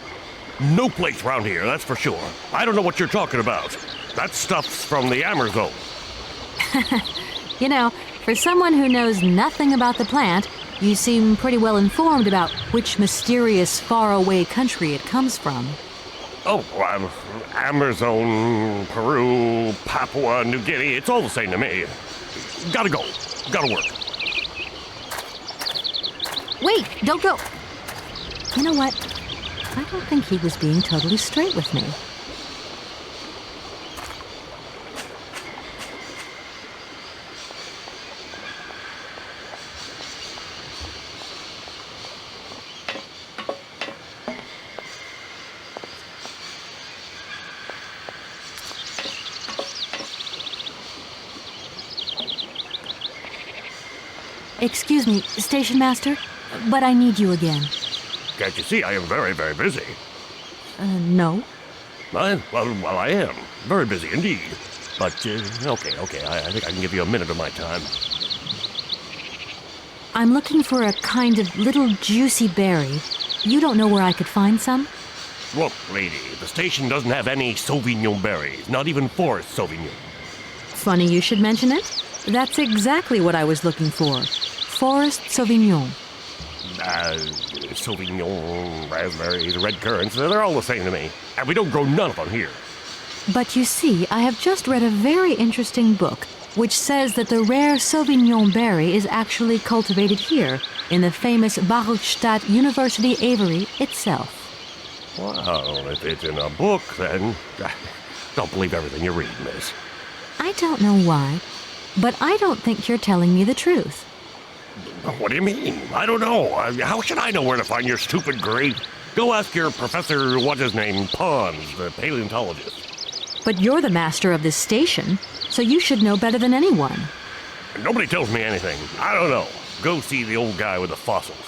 No place round here, that's for sure. I don't know what you're talking about. That stuff's from the Amazon. You know, for someone who knows nothing about the plant, you seem pretty well informed about which mysterious faraway country it comes from. Oh, Amazon, Peru, Papua New Guinea, it's all the same to me. Gotta go. Gotta work. Wait, don't go. You know what? I don't think he was being totally straight with me. Excuse me, station master, but I need you again. Can't you see I am very, very busy? No. Well, I am. Very busy indeed. But, okay, I think I can give you a minute of my time. I'm looking for a kind of little juicy berry. You don't know where I could find some? Look, lady, the station doesn't have any Sauvignon berries, not even forest Sauvignon. Funny you should mention it. That's exactly what I was looking for. Forest Sauvignon. Sauvignon, raspberries, red currants, they're all the same to me. And we don't grow none of them here. But you see, I have just read a very interesting book which says that the rare Sauvignon berry is actually cultivated here, in the famous Barrockstadt University aviary itself. Well, if it's in a book, then don't believe everything you read, miss. I don't know why, but I don't think you're telling me the truth. What do you mean? I don't know. How should I know where to find your stupid grape? Go ask your professor, what's his name, Pons, the paleontologist. But you're the master of this station, so you should know better than anyone. Nobody tells me anything. I don't know. Go see the old guy with the fossils.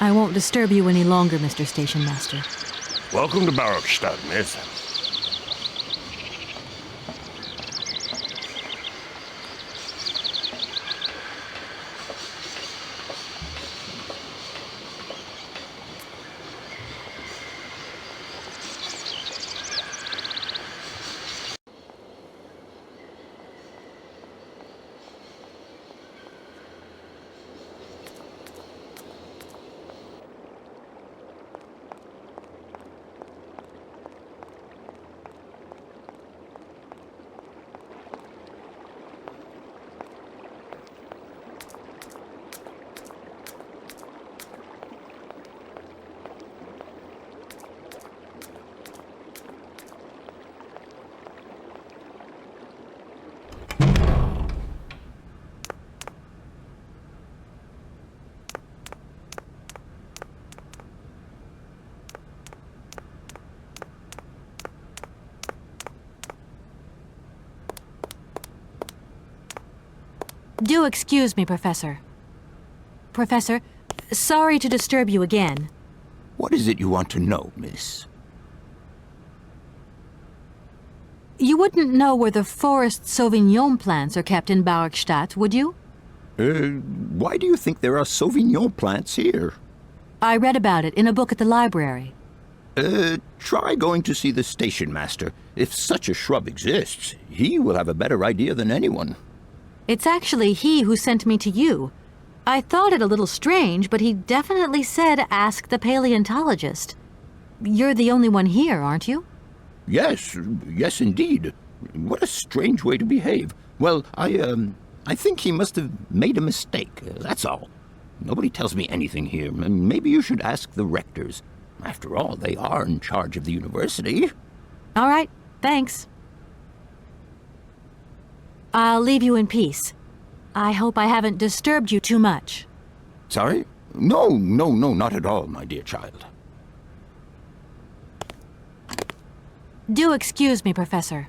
I won't disturb you any longer, Mr. Station Master. Welcome to Barrockstadt, miss. Do excuse me, Professor. Professor, sorry to disturb you again. What is it you want to know, miss? You wouldn't know where the forest Sauvignon plants are kept in Barrockstadt, would you? Why do you think there are Sauvignon plants here? I read about it in a book at the library. Try going to see the station master. If such a shrub exists, he will have a better idea than anyone. It's actually he who sent me to you. I thought it a little strange, but he definitely said ask the paleontologist. You're the only one here, aren't you? Yes indeed. What a strange way to behave. Well, I think he must have made a mistake, that's all. Nobody tells me anything here. Maybe you should ask the rectors. After all, they are in charge of the university. All right, thanks. I'll leave you in peace. I hope I haven't disturbed you too much. Sorry? No, not at all, my dear child. Do excuse me, Professor.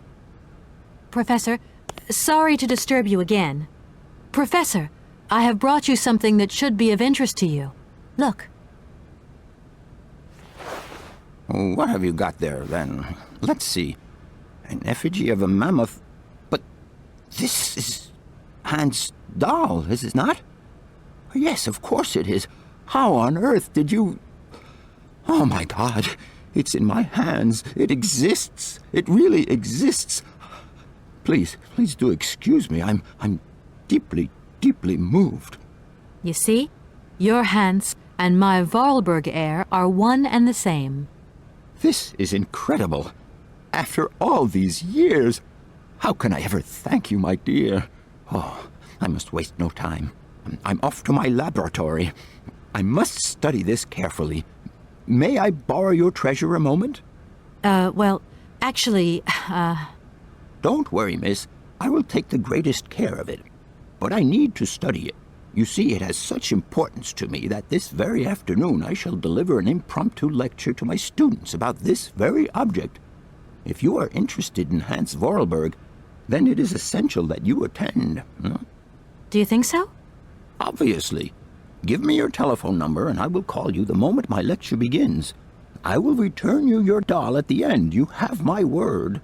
Professor, sorry to disturb you again. Professor, I have brought you something that should be of interest to you. Look. What have you got there, then? Let's see. An effigy of a mammoth. But this is Hans' doll, is it not? Yes, of course it is. How on earth did you... Oh, my God. It's in my hands. It exists. It really exists. Please do excuse me. I'm deeply, deeply moved. You see, your Hans and my Voralberg heir are one and the same. This is incredible. After all these years, how can I ever thank you, my dear? Oh, I must waste no time. I'm off to my laboratory. I must study this carefully. May I borrow your treasure a moment? Well, actually, Don't worry, miss. I will take the greatest care of it. But I need to study it. You see, it has such importance to me that this very afternoon I shall deliver an impromptu lecture to my students about this very object. If you are interested in Hansie Voralbergu, then it is essential that you attend. do you think so? Obviously. Give me your telephone number and I will call you the moment my lecture begins. I will return you your doll at the end. You have my word.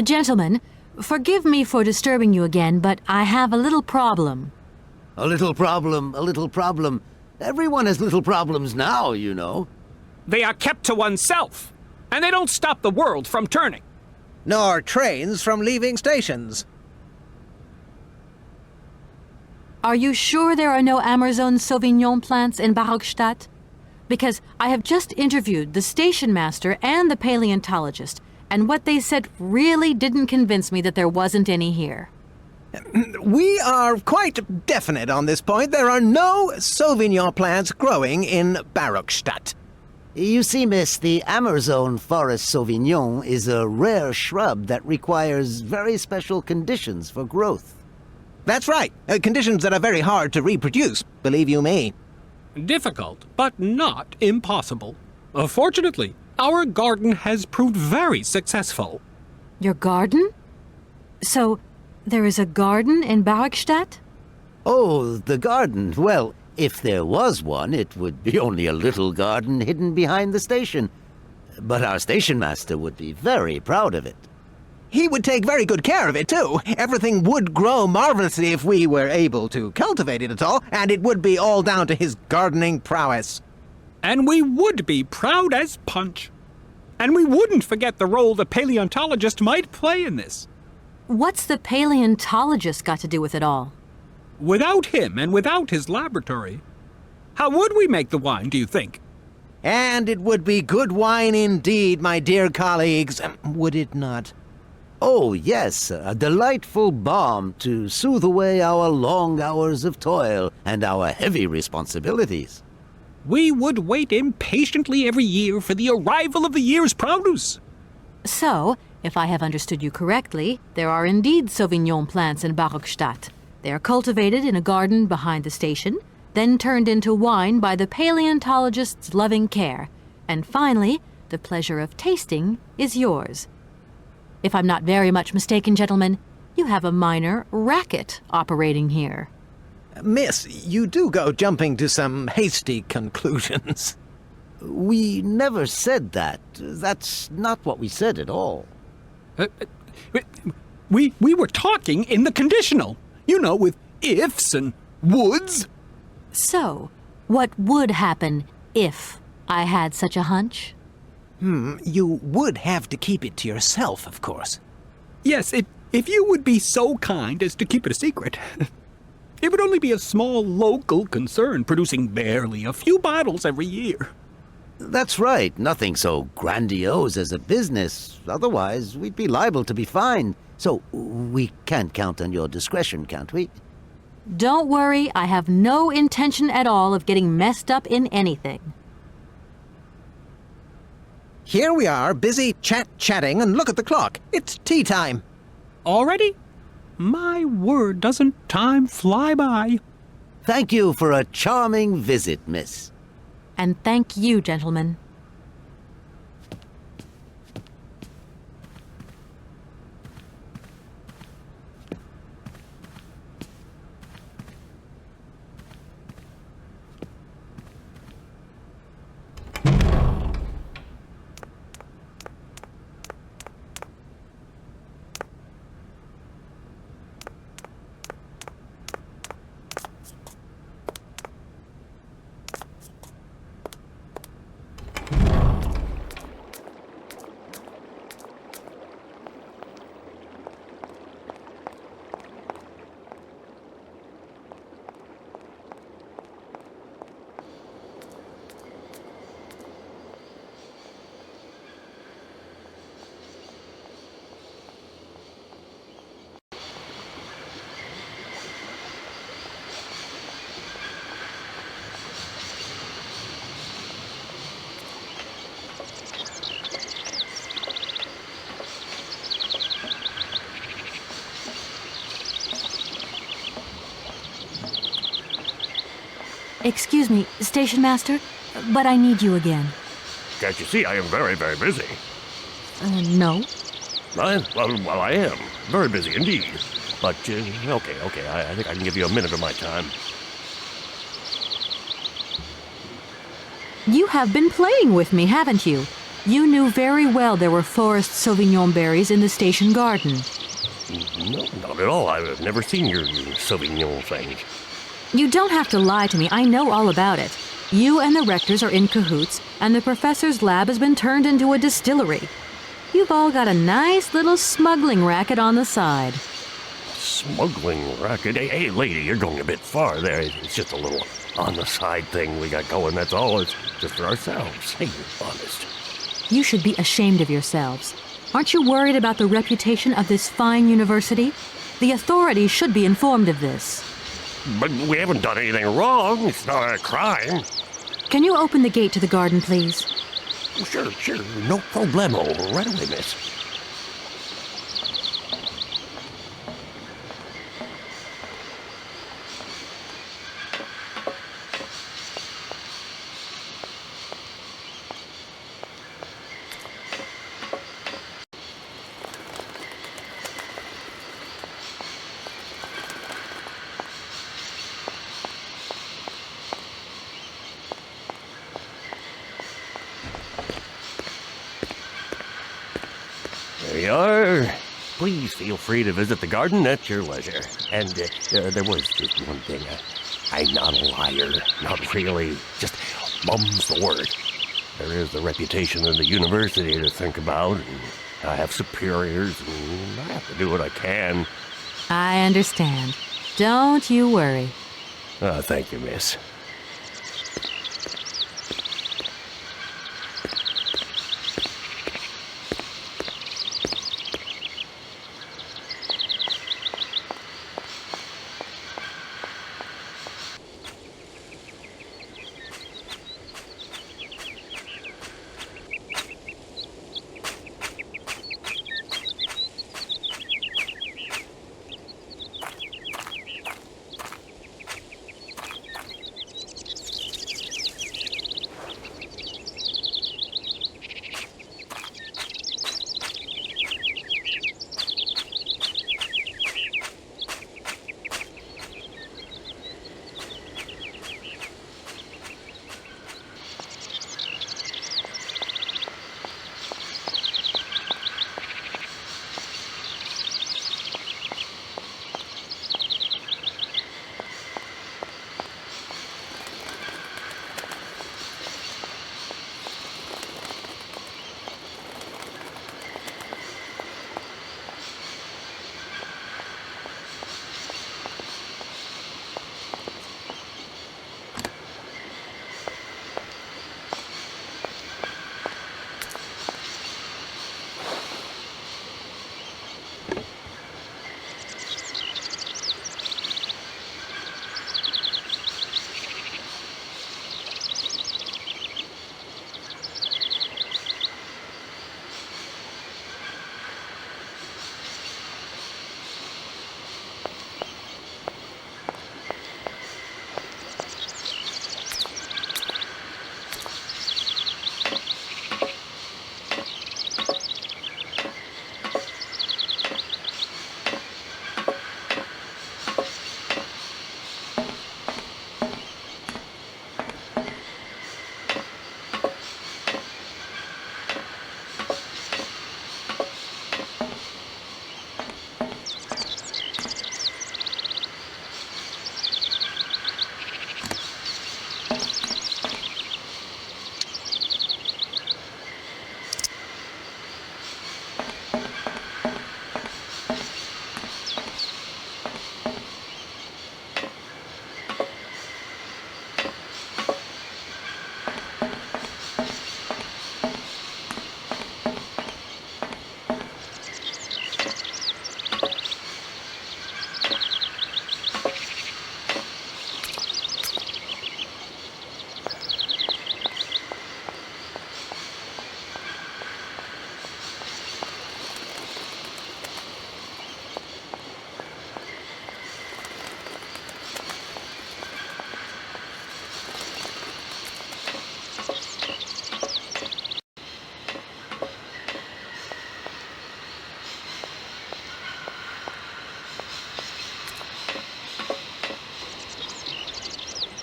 Gentlemen, forgive me for disturbing you again, but I have a little problem. A little problem, a little problem. Everyone has little problems now, you know. They are kept to oneself, and they don't stop the world from turning. Nor trains from leaving stations. Are you sure there are no Amazon Sauvignon plants in Barrockstadt? Because I have just interviewed the station master and the paleontologist, and what they said really didn't convince me that there wasn't any here. We are quite definite on this point. There are no Sauvignon plants growing in Barrockstadt. You see, miss, the Amazon forest Sauvignon is a rare shrub that requires very special conditions for growth. That's right. Conditions that are very hard to reproduce, believe you me. Difficult, but not impossible. Fortunately, our garden has proved very successful. Your garden? So, there is a garden in Barrockstadt? Oh, the garden. Well, if there was one, it would be only a little garden hidden behind the station. But our station master would be very proud of it. He would take very good care of it, too. Everything would grow marvelously if we were able to cultivate it at all, and it would be all down to his gardening prowess. And we would be proud as punch. And we wouldn't forget the role the paleontologist might play in this. What's the paleontologist got to do with it all? Without him and without his laboratory, how would we make the wine, do you think? And it would be good wine indeed, my dear colleagues, would it not? Oh, yes, a delightful balm to soothe away our long hours of toil and our heavy responsibilities. We would wait impatiently every year for the arrival of the year's produce. So, if I have understood you correctly, there are indeed Sauvignon plants in Barrockstadt. They are cultivated in a garden behind the station, then turned into wine by the paleontologist's loving care, and finally, the pleasure of tasting is yours. If I'm not very much mistaken, gentlemen, you have a minor racket operating here. Miss, you do go jumping to some hasty conclusions. We never said that. That's not what we said at all. We were talking in the conditional. You know, with ifs and woulds. So, what would happen if I had such a hunch? You would have to keep it to yourself, of course. Yes, if you would be so kind as to keep it a secret. It would only be a small local concern, producing barely a few bottles every year. That's right. Nothing so grandiose as a business. Otherwise, we'd be liable to be fined. So, we can't count on your discretion, can't we? Don't worry, I have no intention at all of getting messed up in anything. Here we are, busy chatting, and look at the clock. It's tea time. Already? My word, doesn't time fly by? Thank you for a charming visit, miss. And thank you, gentlemen. Excuse me, station master, but I need you again. Can't you see I am very, very busy? No. Well, I am. Very busy indeed. But, okay, I think I can give you a minute of my time. You have been playing with me, haven't you? You knew very well there were forest Sauvignon berries in the station garden. No, not at all. I've never seen your Sauvignon thing. You don't have to lie to me. I know all about it. You and the rectors are in cahoots, and the professor's lab has been turned into a distillery. You've all got a nice little smuggling racket on the side. Smuggling racket? Hey, lady, you're going a bit far there. It's just a little on-the-side thing we got going, that's all. It's just for ourselves. Hey, honest. You should be ashamed of yourselves. Aren't you worried about the reputation of this fine university? The authorities should be informed of this. But we haven't done anything wrong. It's not a crime. Can you open the gate to the garden, please? Sure. No problemo. Right away, miss. There you are. Please feel free to visit the garden at your leisure. And there was just one thing. I'm not a liar. Not really. Just mum's the word. There is the reputation in the university to think about. And I have superiors, and I have to do what I can. I understand. Don't you worry. Thank you, miss.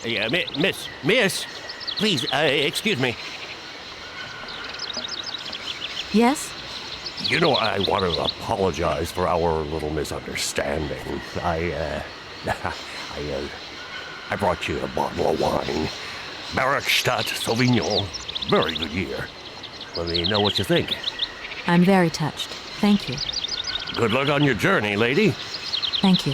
Yeah, miss, please, excuse me. Yes? You know, I want to apologize for our little misunderstanding. I brought you a bottle of wine. Barrockstadt Sauvignon. Very good year. Let me know what you think. I'm very touched. Thank you. Good luck on your journey, lady. Thank you.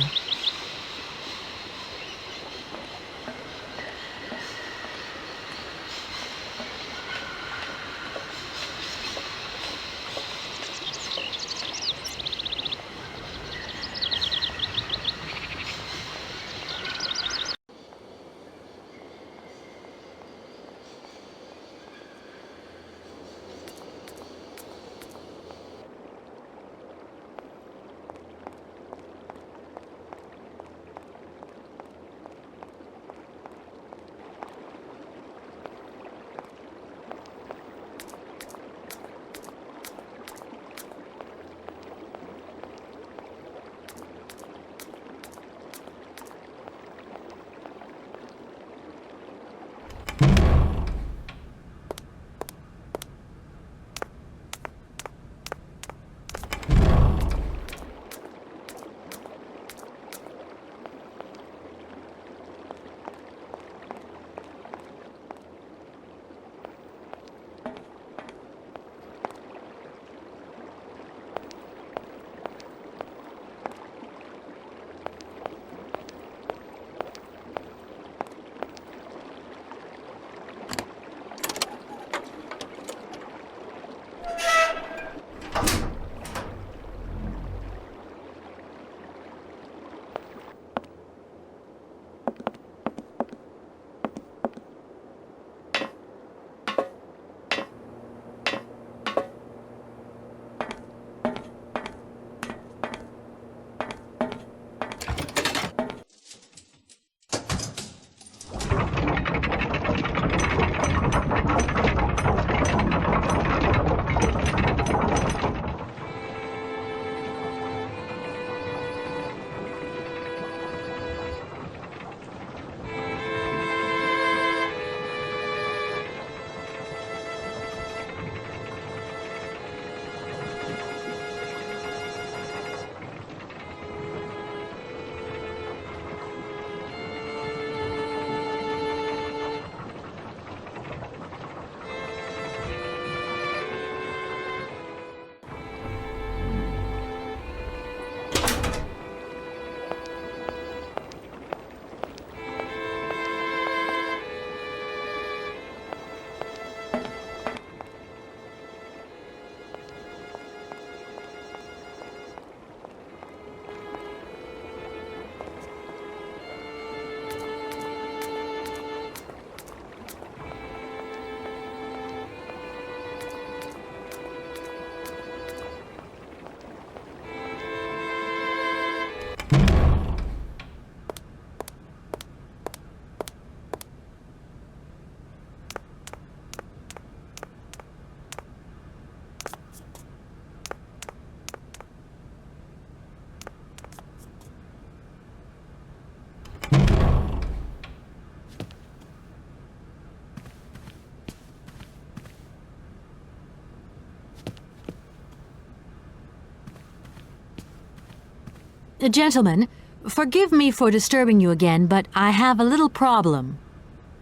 Gentlemen, forgive me for disturbing you again, but I have a little problem.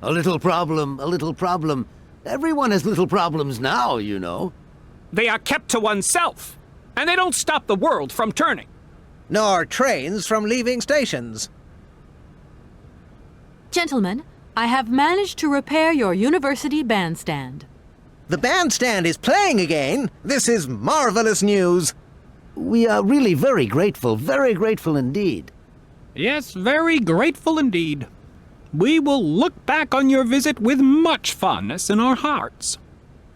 A little problem, a little problem. Everyone has little problems now, you know. They are kept to oneself, and they don't stop the world from turning. Nor trains from leaving stations. Gentlemen, I have managed to repair your university bandstand. The bandstand is playing again. This is marvelous news. We are really very grateful indeed. Yes, very grateful indeed. We will look back on your visit with much fondness in our hearts.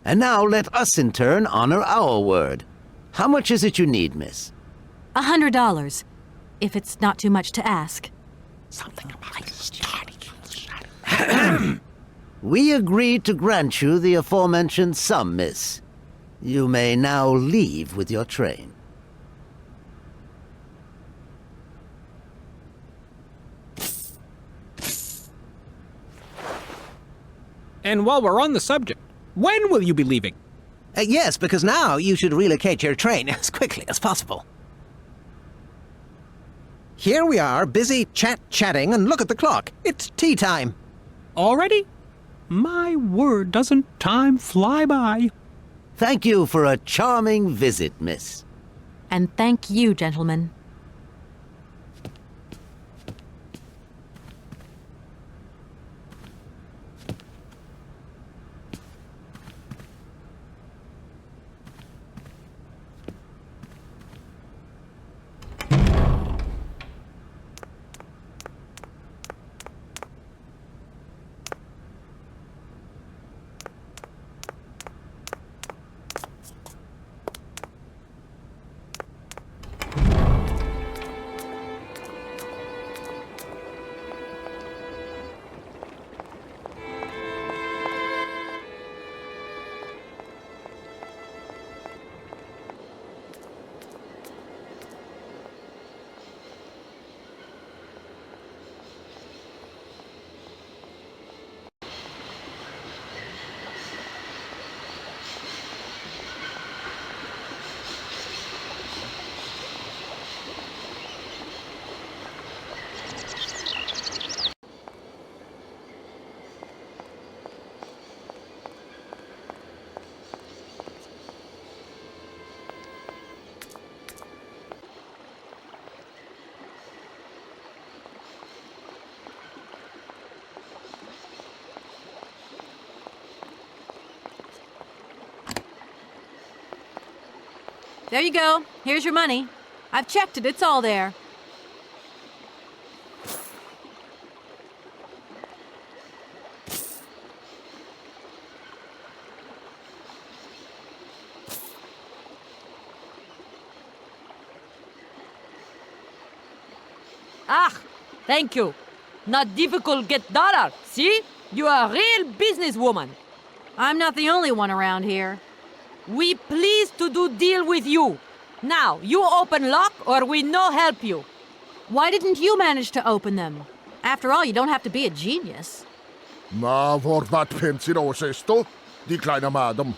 And now let us in turn honor our word. How much is it you need, miss? $100, if it's not too much to ask. We agree to grant you the aforementioned sum, miss. You may now leave with your train. And while we're on the subject, when will you be leaving? Yes, because now you should relocate your train as quickly as possible. Here we are, busy chatting, and look at the clock. It's tea time. Already? My word, doesn't time fly by? Thank you for a charming visit, miss. And thank you, gentlemen. There you go. Here's your money. I've checked it. It's all there. Ah, thank you. Not difficult get dollar, see? You are a real businesswoman. I'm not the only one around here. We pleased to do deal with you. Now, you open lock or we no help you. Why didn't you manage to open them? After all, you don't have to be a genius. Ma vorbat pensinos esto, declina madam.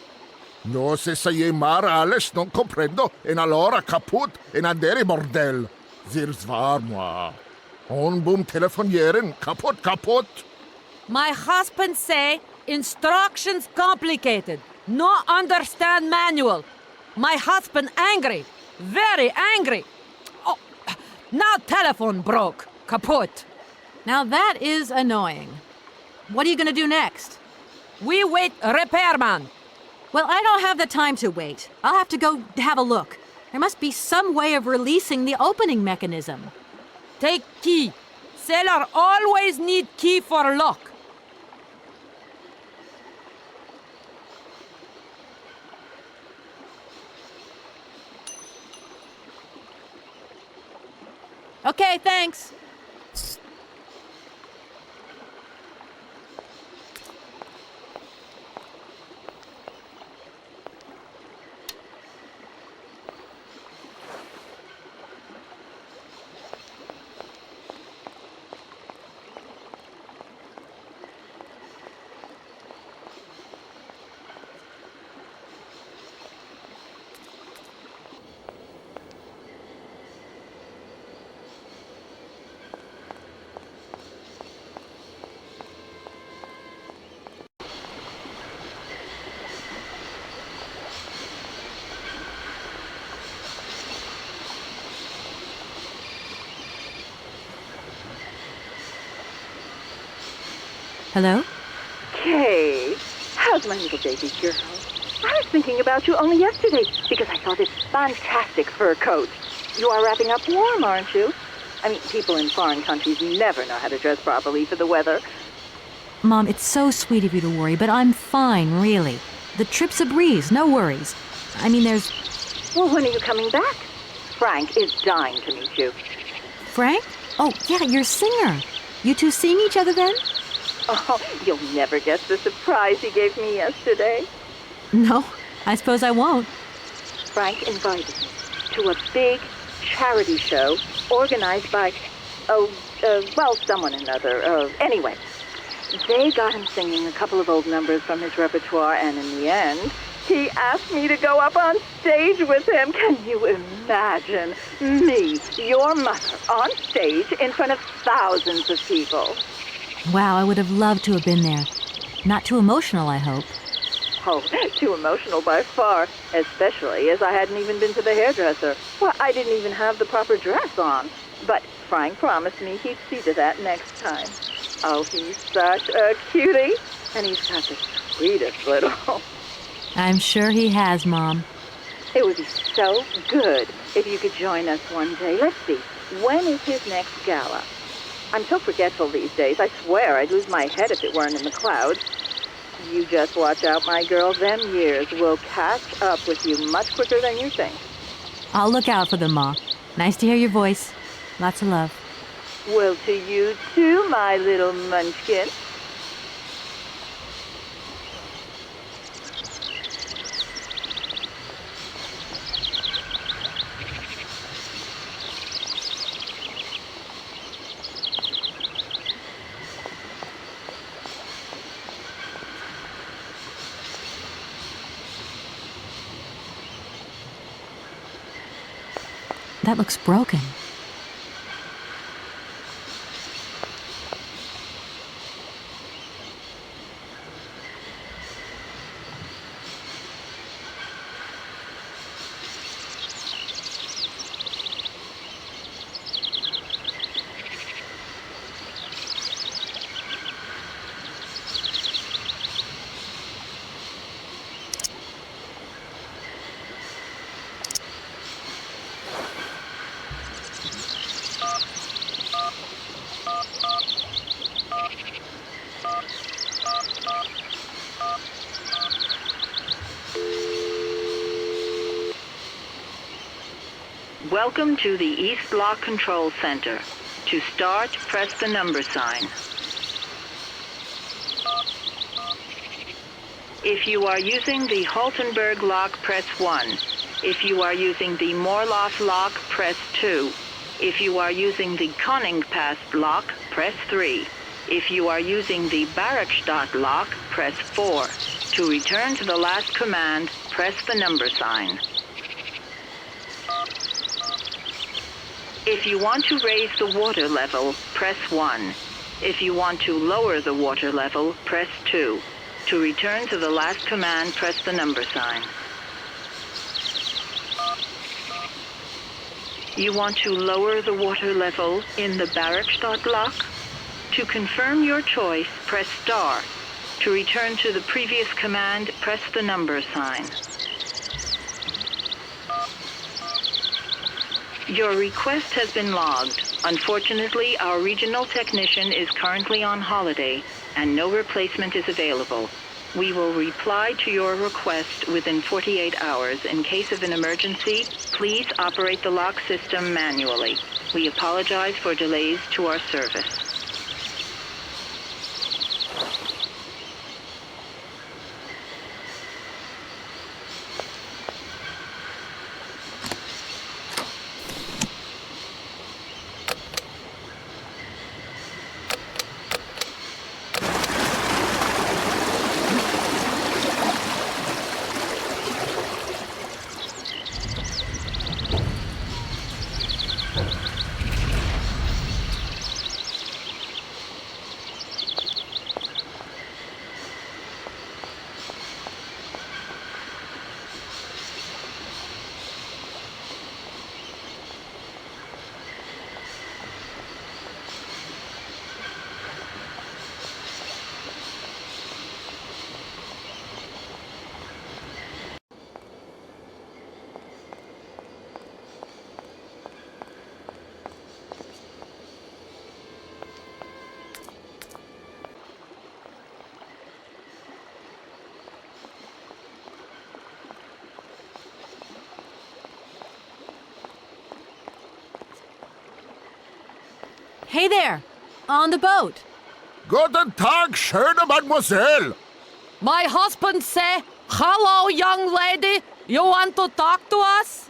No se sei marales non comprendo, en allora caput en andere bordel. Zirs var moi. On boom telefonieren, kaput. My husband say instructions complicated. No understand manual. My husband angry. Very angry. Oh, now telephone broke. Kaput. Now that is annoying. What are you gonna do next? We wait repairman. Well, I don't have the time to wait. I'll have to go have a look. There must be some way of releasing the opening mechanism. Take key. Sailor always need key for lock. Okay, thanks. Hello? Kate, how's my little baby girl? I was thinking about you only yesterday because I saw this fantastic fur coat. You are wrapping up warm, aren't you? I mean, people in foreign countries never know how to dress properly for the weather. Mom, it's so sweet of you to worry, but I'm fine, really. The trip's a breeze, no worries. I mean, there's... Well, when are you coming back? Frank is dying to meet you. Frank? Oh, yeah, your singer. You two seeing each other then? Oh, you'll never guess the surprise he gave me yesterday. No, I suppose I won't. Frank invited me to a big charity show organized by, someone or another. Anyway, they got him singing a couple of old numbers from his repertoire, and in the end, he asked me to go up on stage with him. Can you imagine me, your mother, on stage in front of thousands of people? Wow, I would have loved to have been there. Not too emotional, I hope. Oh, too emotional by far, especially as I hadn't even been to the hairdresser. Well, I didn't even have the proper dress on. But Frank promised me he'd see to that next time. Oh, he's such a cutie, and he's got the sweetest little... I'm sure he has, Mom. It would be so good if you could join us one day. Let's see, when is his next gala? I'm so forgetful these days. I swear I'd lose my head if it weren't in the clouds. You just watch out, my girl. Them years will catch up with you much quicker than you think. I'll look out for them, Ma. Nice to hear your voice. Lots of love. Well, to you too, my little munchkin. That looks broken. Welcome to the East Lock Control Center. To start, press the number sign. If you are using the Haltenberg lock, press 1. If you are using the Morloff lock, press 2. If you are using the Koningpass lock, press 3. If you are using the Barrockstadt lock, press 4. To return to the last command, press the number sign. If you want to raise the water level, press 1. If you want to lower the water level, press 2. To return to the last command, press the number sign. You want to lower the water level in the Barrockstadt lock? To confirm your choice, press star. To return to the previous command, press the number sign. Your request has been logged. Unfortunately, our regional technician is currently on holiday, and no replacement is available. We will reply to your request within 48 hours. In case of an emergency, please operate the lock system manually. We apologize for delays to our service. Hey there! On the boat! Guten Tag, schöne Mademoiselle! My husband say, hello, young lady. You want to talk to us?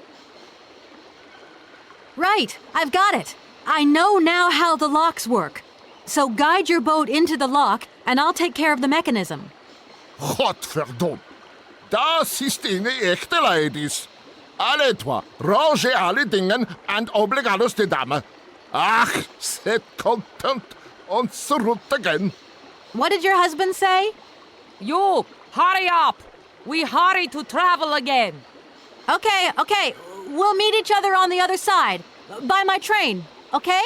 Right, I've got it. I know now how the locks work. So guide your boat into the lock, and I'll take care of the mechanism. Godverdomme. Das ist eine echte Ladies. Alle trois, range alle Dingen and obligados de dame. Ach, set content on route again. What did your husband say? You, hurry up. We hurry to travel again. Okay. We'll meet each other on the other side. By my train, okay?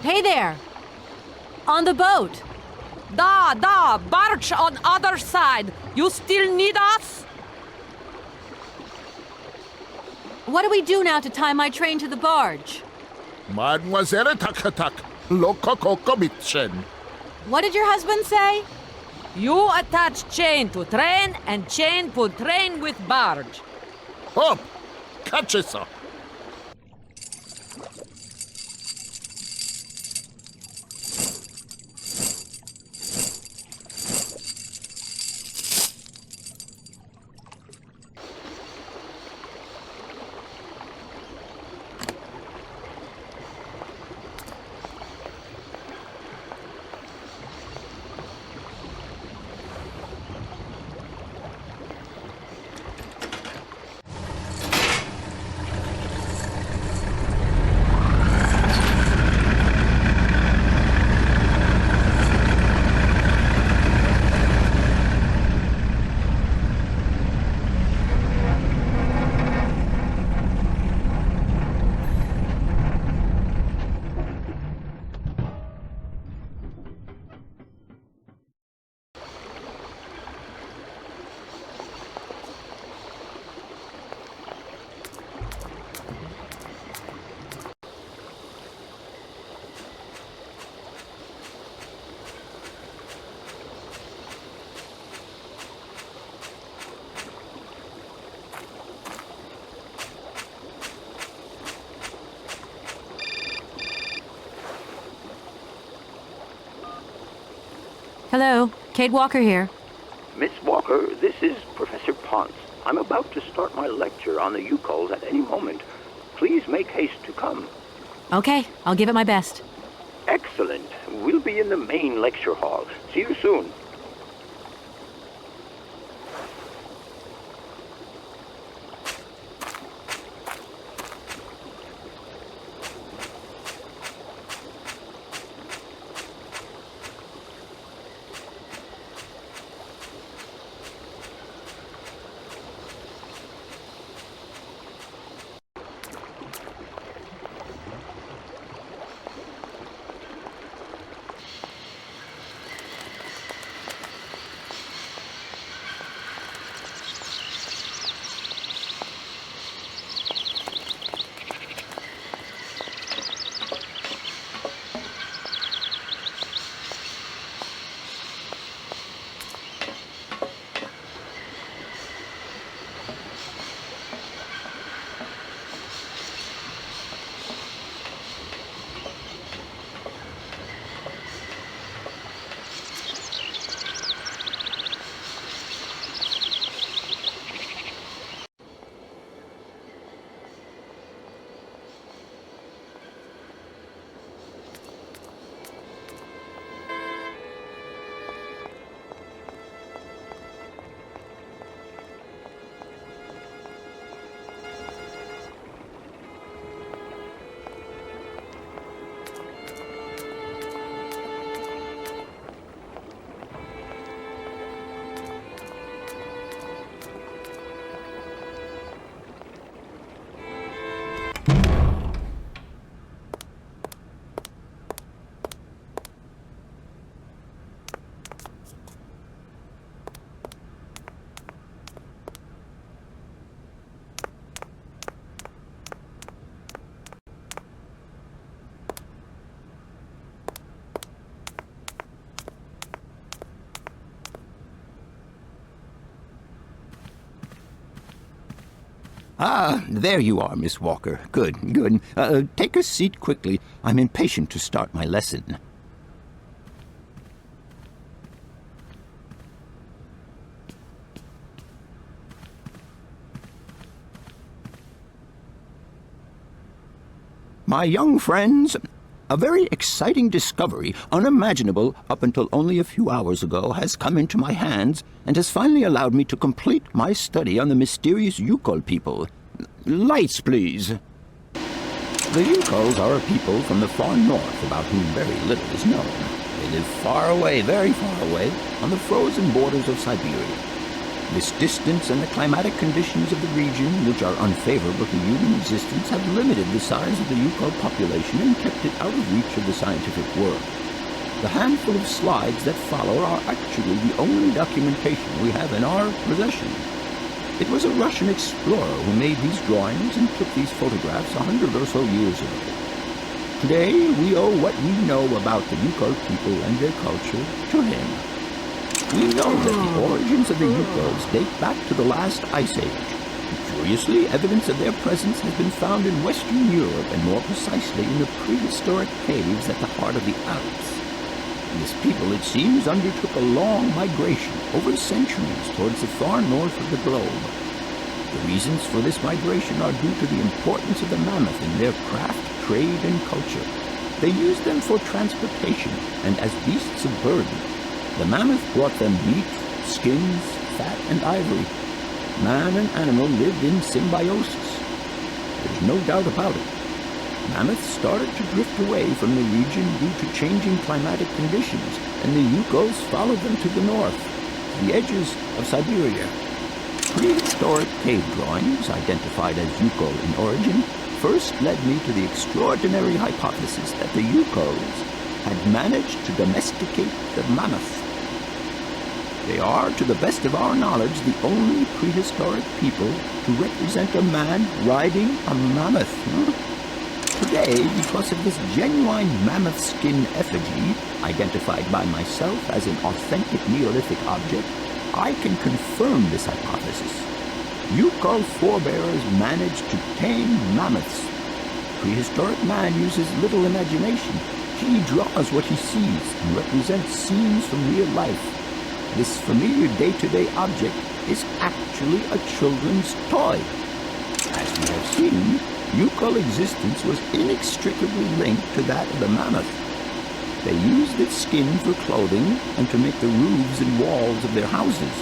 Hey there! On the boat! Da, barge on other side. You still need us? What do we do now to tie my train to the barge? Mademoiselle tak, loco coco mitchen. What did your husband say? You attach chain to train and chain put train with barge. Hop! Catch it, sir. Hello, Kate Walker here. Miss Walker, this is Professor Pons. I'm about to start my lecture on the Yukols at any moment. Please make haste to come. Okay, I'll give it my best. Excellent. We'll be in the main lecture hall. See you soon. Ah, there you are, Miss Walker. Good, good. Take a seat quickly. I'm impatient to start my lesson. My young friends, a very exciting discovery, unimaginable up until only a few hours ago, has come into my hands and has finally allowed me to complete my study on the mysterious Yukol people. Lights, please. The Yukols are a people from the far north about whom very little is known. They live far away, very far away, on the frozen borders of Siberia. This distance and the climatic conditions of the region, which are unfavorable to human existence, have limited the size of the Yukol population and kept it out of reach of the scientific world. The handful of slides that follow are actually the only documentation we have in our possession. It was a Russian explorer who made these drawings and took these photographs 100 or so years ago. Today, we owe what we know about the Yukol people and their culture to him. We know that the origins of the Yukols date back to the last ice age. Curiously, evidence of their presence has been found in Western Europe, and more precisely in the prehistoric caves at the heart of the Alps. This people, it seems, undertook a long migration over centuries towards the far north of the globe. The reasons for this migration are due to the importance of the mammoth in their craft, trade, and culture. They used them for transportation and as beasts of burden. The mammoth brought them meat, skins, fat, and ivory. Man and animal lived in symbiosis. There's no doubt about it. Mammoths started to drift away from the region due to changing climatic conditions, and the Yukols followed them to the north, to the edges of Siberia. Prehistoric cave drawings, identified as Yukol in origin, first led me to the extraordinary hypothesis that the Yukols had managed to domesticate the mammoth. They are, to the best of our knowledge, the only prehistoric people to represent a man riding a mammoth. Today, because of this genuine mammoth skin effigy, identified by myself as an authentic Neolithic object, I can confirm this hypothesis. Yukol forebears managed to tame mammoths. Prehistoric man uses little imagination. He draws what he sees and represents scenes from real life. this familiar day-to-day object is actually a children's toy. As we have seen, Yukol existence was inextricably linked to that of the mammoth. They used its skin for clothing and to make the roofs and walls of their houses.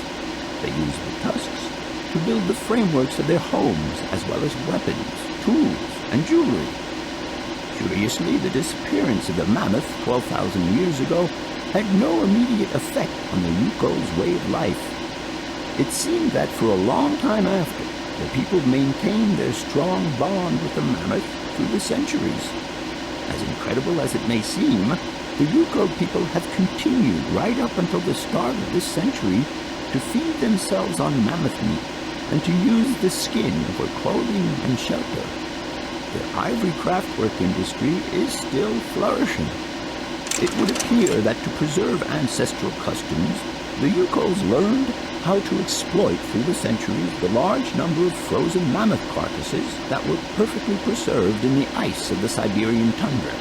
They used the tusks to build the frameworks of their homes, as well as weapons, tools, and jewelry. Curiously, the disappearance of the mammoth 12,000 years ago had no immediate effect on the Yukol's way of life. It seemed that for a long time after, the people maintained their strong bond with the mammoth through the centuries. As incredible as it may seem, the Yukol people have continued right up until the start of this century to feed themselves on mammoth meat and to use the skin for clothing and shelter. The ivory craftwork industry is still flourishing. It would appear that to preserve ancestral customs, the Yukols learned how to exploit through the centuries the large number of frozen mammoth carcasses that were perfectly preserved in the ice of the Siberian tundra.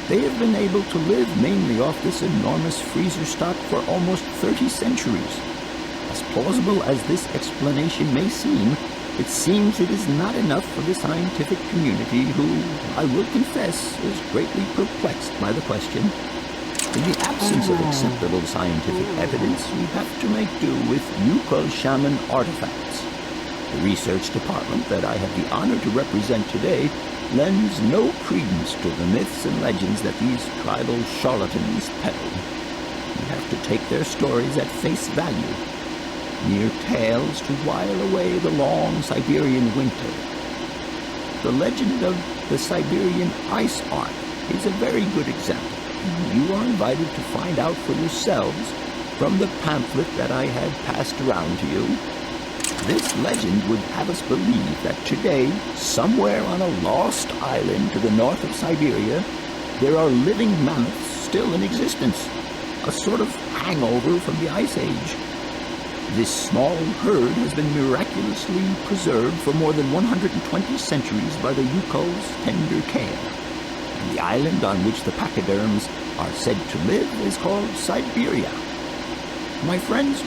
They have been able to live mainly off this enormous freezer stock for almost 30 centuries. As plausible as this explanation may seem, it seems it is not enough for the scientific community who, I will confess, is greatly perplexed by the question. In the absence of acceptable scientific evidence, we have to make do with Yukol shaman artifacts. The research department that I have the honor to represent today lends no credence to the myths and legends that these tribal charlatans peddle. We have to take their stories at face value, mere tales to while away the long Siberian winter. The legend of the Siberian ice ark is a very good example. You are invited to find out for yourselves from the pamphlet that I had passed around to you. This legend would have us believe that today, somewhere on a lost island to the north of Siberia, there are living mammoths still in existence, a sort of hangover from the Ice Age. This small herd has been miraculously preserved for more than 120 centuries by the Yukol's tender care. And the island on which the pachyderms are said to live is called Siberia. My friends,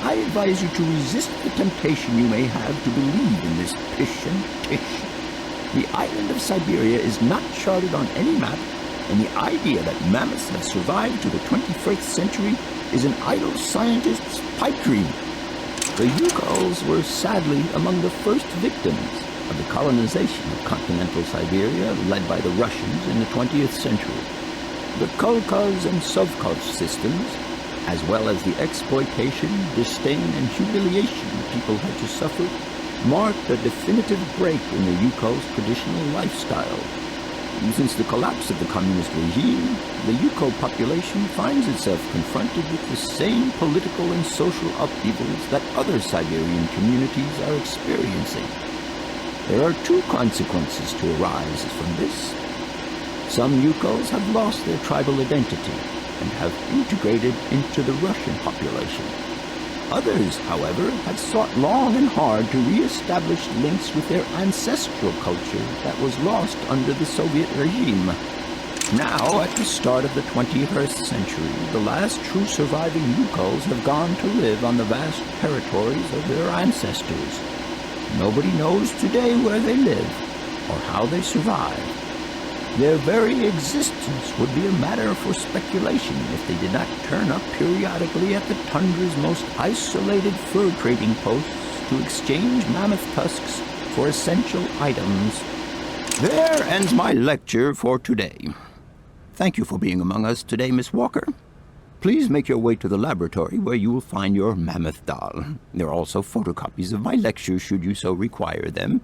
I advise you to resist the temptation you may have to believe in this pish and tish. The island of Siberia is not charted on any map, and the idea that mammoths have survived to the 21st century is an idle scientist's pipe dream. The Yukols were sadly among the first victims of the colonization of continental Siberia led by the Russians in the 20th century. The Kolkhoz and Sovkhoz systems, as well as the exploitation, disdain, and humiliation people had to suffer, marked a definitive break in the Yukol's traditional lifestyle. Since the collapse of the communist regime, the Yukol population finds itself confronted with the same political and social upheavals that other Siberian communities are experiencing. There are two consequences to arise from this. Some Yukols have lost their tribal identity and have integrated into the Russian population. Others, however, have sought long and hard to re-establish links with their ancestral culture that was lost under the Soviet regime. Now, at the start of the 21st century, the last true surviving Yukols have gone to live on the vast territories of their ancestors. Nobody knows today where they live or how they survived. Their very existence would be a matter for speculation if they did not turn up periodically at the tundra's most isolated fur trading posts to exchange mammoth tusks for essential items. There ends my lecture for today. Thank you for being among us today, Miss Walker. Please make your way to the laboratory where you will find your mammoth doll. There are also photocopies of my lectures should you so require them.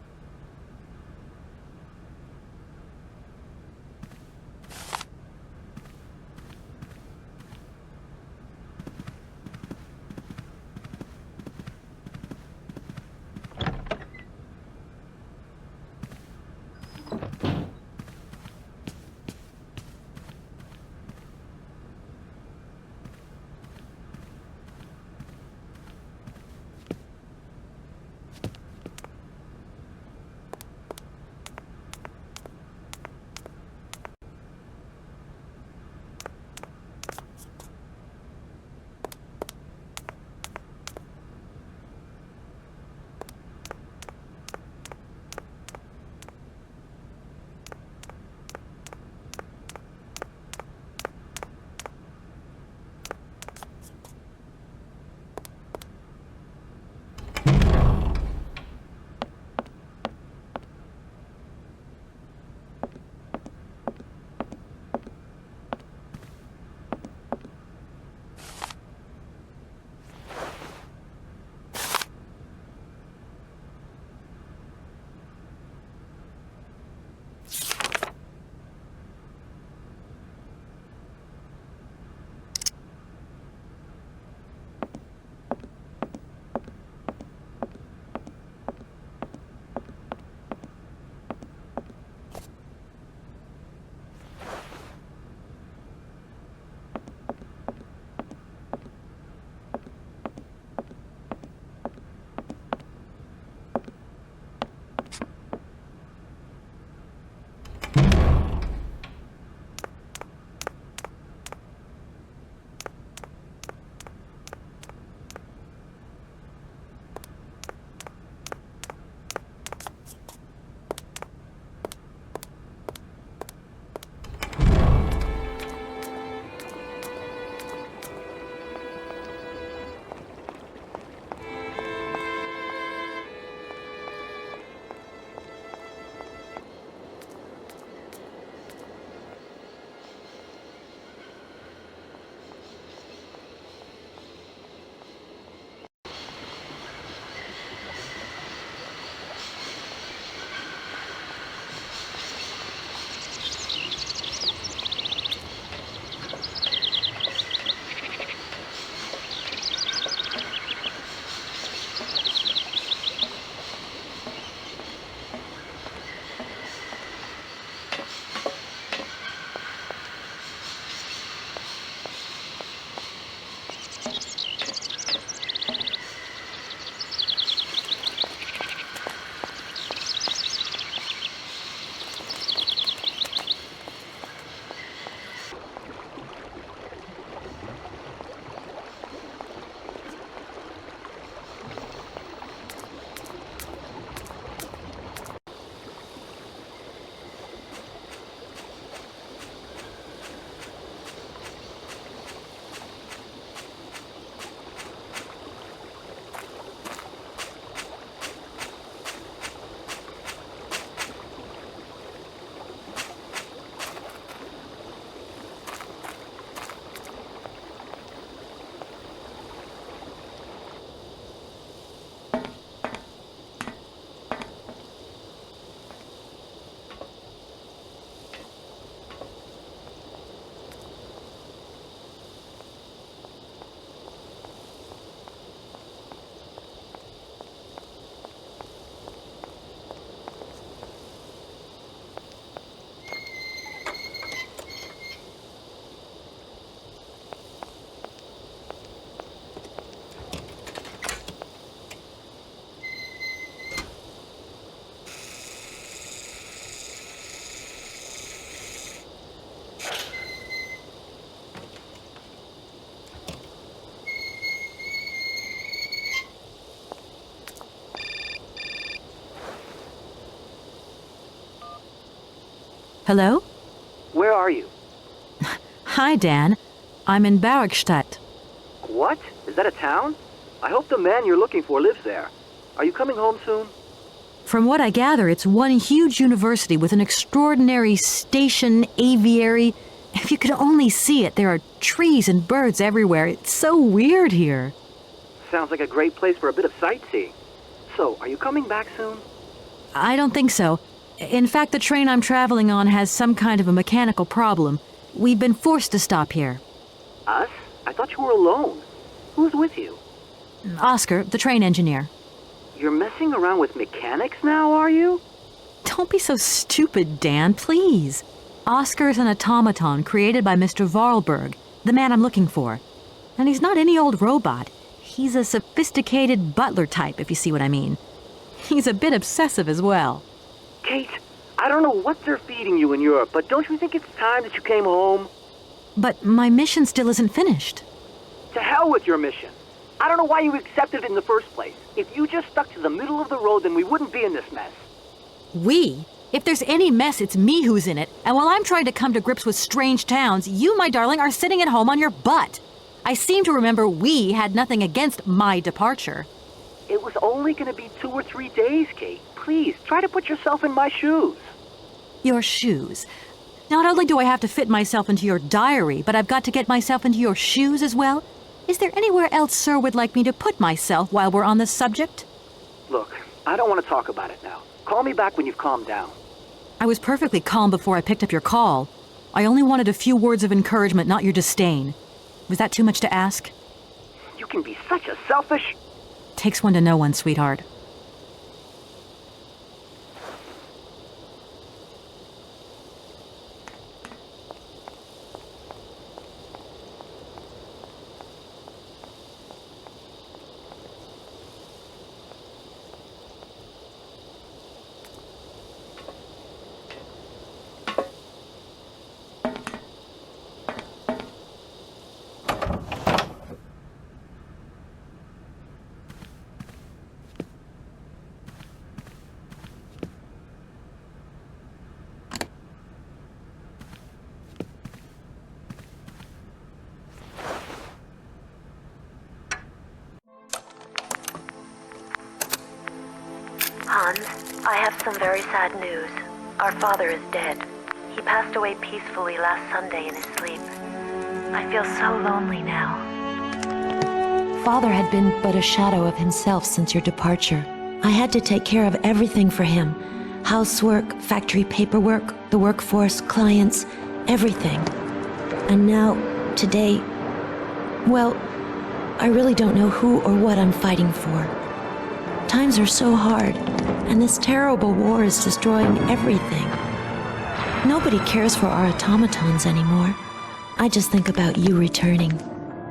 Hello? Where are you? Hi, Dan. I'm in Barrockstadt. What? Is that a town? I hope the man you're looking for lives there. Are you coming home soon? From what I gather, it's one huge university with an extraordinary station, aviary. If you could only see it, there are trees and birds everywhere. It's so weird here. Sounds like a great place for a bit of sightseeing. So, are you coming back soon? I don't think so. In fact, the train I'm traveling on has some kind of a mechanical problem. We've been forced to stop here. Us? I thought you were alone. Who's with you? Oscar, the train engineer. You're messing around with mechanics now, are you? Don't be so stupid, Dan, please. Oscar's an automaton created by Mr. Voralbergu, the man I'm looking for. And he's not any old robot. He's a sophisticated butler type, if you see what I mean. He's a bit obsessive as well. Kate, I don't know what they're feeding you in Europe, but don't you think it's time that you came home? But my mission still isn't finished. To hell with your mission. I don't know why you accepted it in the first place. If you just stuck to the middle of the road, then we wouldn't be in this mess. We? If there's any mess, it's me who's in it. And while I'm trying to come to grips with strange towns, you, my darling, are sitting at home on your butt. I seem to remember we had nothing against my departure. It was only going to be 2 or 3 days, Kate. Please, try to put yourself in my shoes. Your shoes. Not only do I have to fit myself into your diary, but I've got to get myself into your shoes as well? Is there anywhere else Sir would like me to put myself while we're on this subject? Look, I don't want to talk about it now. Call me back when you've calmed down. I was perfectly calm before I picked up your call. I only wanted a few words of encouragement, not your disdain. Was that too much to ask? You can be such a selfish... Takes one to know one, sweetheart. Hans, I have some very sad news. Our father is dead. He passed away peacefully last Sunday in his sleep. I feel so lonely now. Father had been but a shadow of himself since your departure. I had to take care of everything for him. Housework, factory paperwork, the workforce, clients, everything. And now, today, well, I really don't know who or what I'm fighting for. Times are so hard, and this terrible war is destroying everything. Nobody cares for our automatons anymore. I just think about you returning.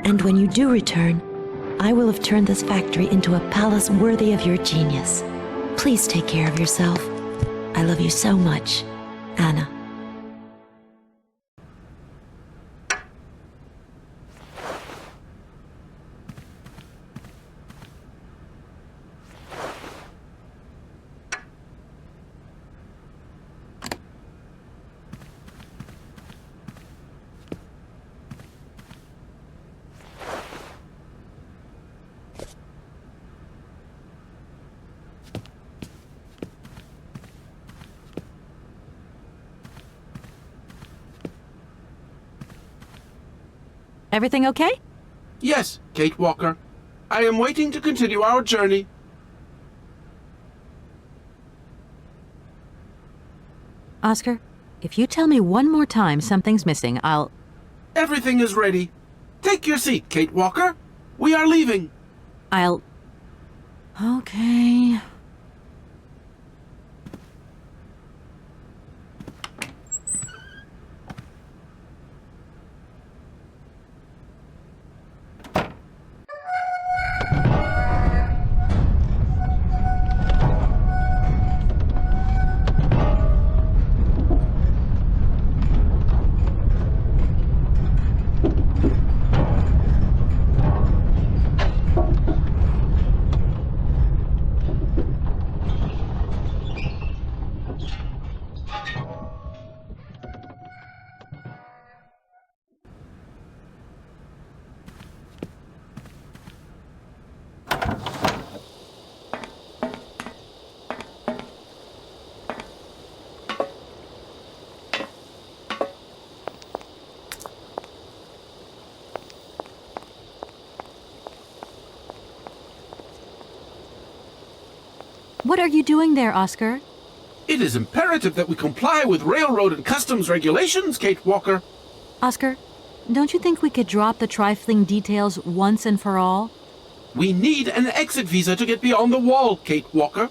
And when you do return, I will have turned this factory into a palace worthy of your genius. Please take care of yourself. I love you so much, Anna. Everything okay? Yes, Kate Walker. I am waiting to continue our journey. Oscar, if you tell me one more time something's missing, I'll... Everything is ready. Take your seat, Kate Walker. We are leaving. I'll... Okay... What are you doing there, Oscar? It is imperative that we comply with railroad and customs regulations, Kate Walker. Oscar, don't you think we could drop the trifling details once and for all? We need an exit visa to get beyond the wall, Kate Walker.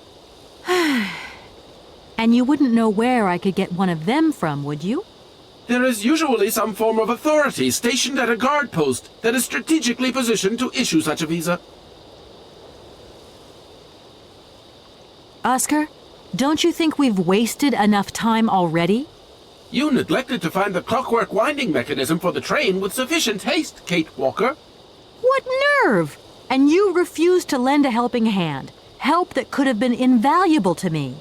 And you wouldn't know where I could get one of them from, would you? There is usually some form of authority stationed at a guard post that is strategically positioned to issue such a visa. Oscar, don't you think we've wasted enough time already? You neglected to find the clockwork winding mechanism for the train with sufficient haste, Kate Walker. What nerve! And you refused to lend a helping hand. Help that could have been invaluable to me.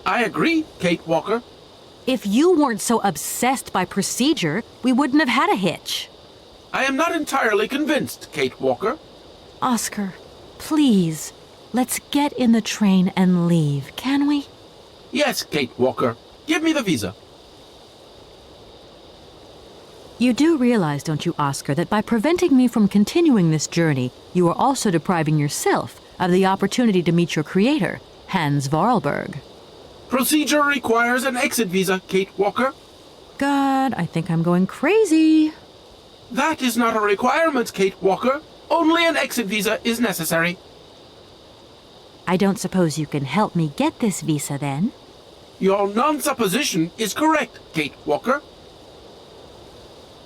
I agree, Kate Walker. If you weren't so obsessed by procedure, we wouldn't have had a hitch. I am not entirely convinced, Kate Walker. Oscar, please, let's get in the train and leave, can we? Yes, Kate Walker. Give me the visa. You do realize, don't you, Oscar, that by preventing me from continuing this journey, you are also depriving yourself of the opportunity to meet your creator, Hansie Voralbergu. Procedure requires an exit visa, Kate Walker. God, I think I'm going crazy. That is not a requirement, Kate Walker. Only an exit visa is necessary. I don't suppose you can help me get this visa, then? Your non-supposition is correct, Kate Walker.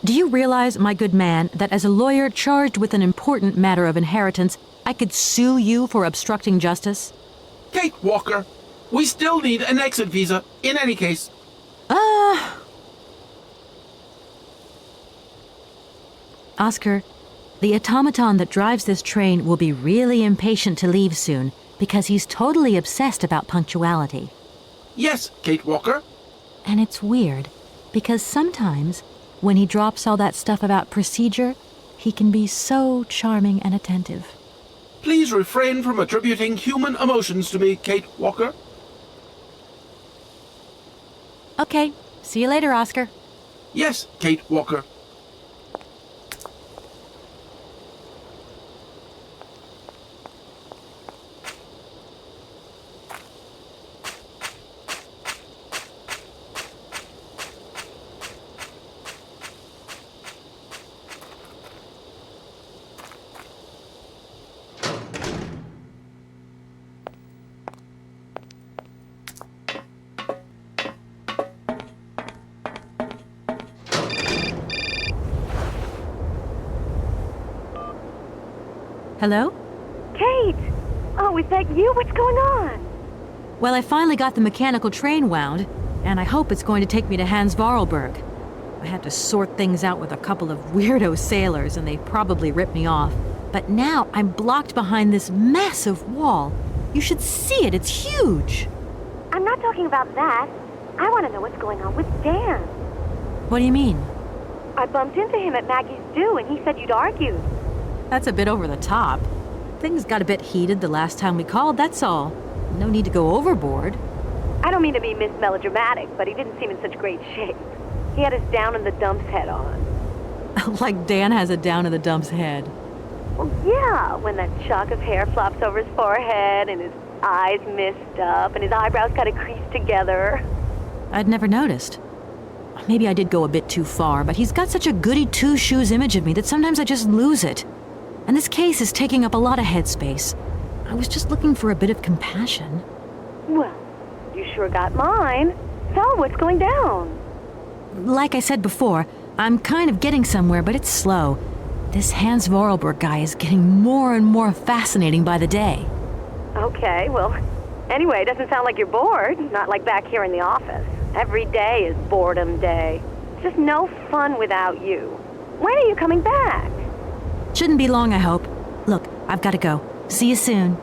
Do you realize, my good man, that as a lawyer charged with an important matter of inheritance, I could sue you for obstructing justice? Kate Walker, we still need an exit visa, in any case. Oscar, the automaton that drives this train will be really impatient to leave soon, because he's totally obsessed about punctuality. Yes, Kate Walker. And it's weird, because sometimes, when he drops all that stuff about procedure, he can be so charming and attentive. Please refrain from attributing human emotions to me, Kate Walker. Okay, see you later, Oscar. Yes, Kate Walker. Hello? Kate! Oh, is that you? What's going on? Well, I finally got the mechanical train wound, and I hope it's going to take me to Hansie Voralbergu. I had to sort things out with a couple of weirdo sailors, and they probably ripped me off. But now I'm blocked behind this massive wall. You should see it, it's huge. I'm not talking about that. I want to know what's going on with Dan. What do you mean? I bumped into him at Maggie's do, and he said you'd argued. That's a bit over the top. Things got a bit heated the last time we called, that's all. No need to go overboard. I don't mean to be Miss Melodramatic, but he didn't seem in such great shape. He had his down-in-the-dumps head on. Like Dan has a down-in-the-dumps head. Well, yeah, when that shock of hair flops over his forehead, and his eyes mist up, and his eyebrows kind of creased together. I'd never noticed. Maybe I did go a bit too far, but he's got such a goody two-shoes image of me that sometimes I just lose it. And this case is taking up a lot of headspace. I was just looking for a bit of compassion. Well, you sure got mine. So, what's going down? Like I said before, I'm kind of getting somewhere, but it's slow. This Hansie Voralbergu guy is getting more and more fascinating by the day. Okay, well, anyway, it doesn't sound like you're bored. Not like back here in the office. Every day is boredom day. Just no fun without you. When are you coming back? Shouldn't be long, I hope. Look, I've got to go. See you soon.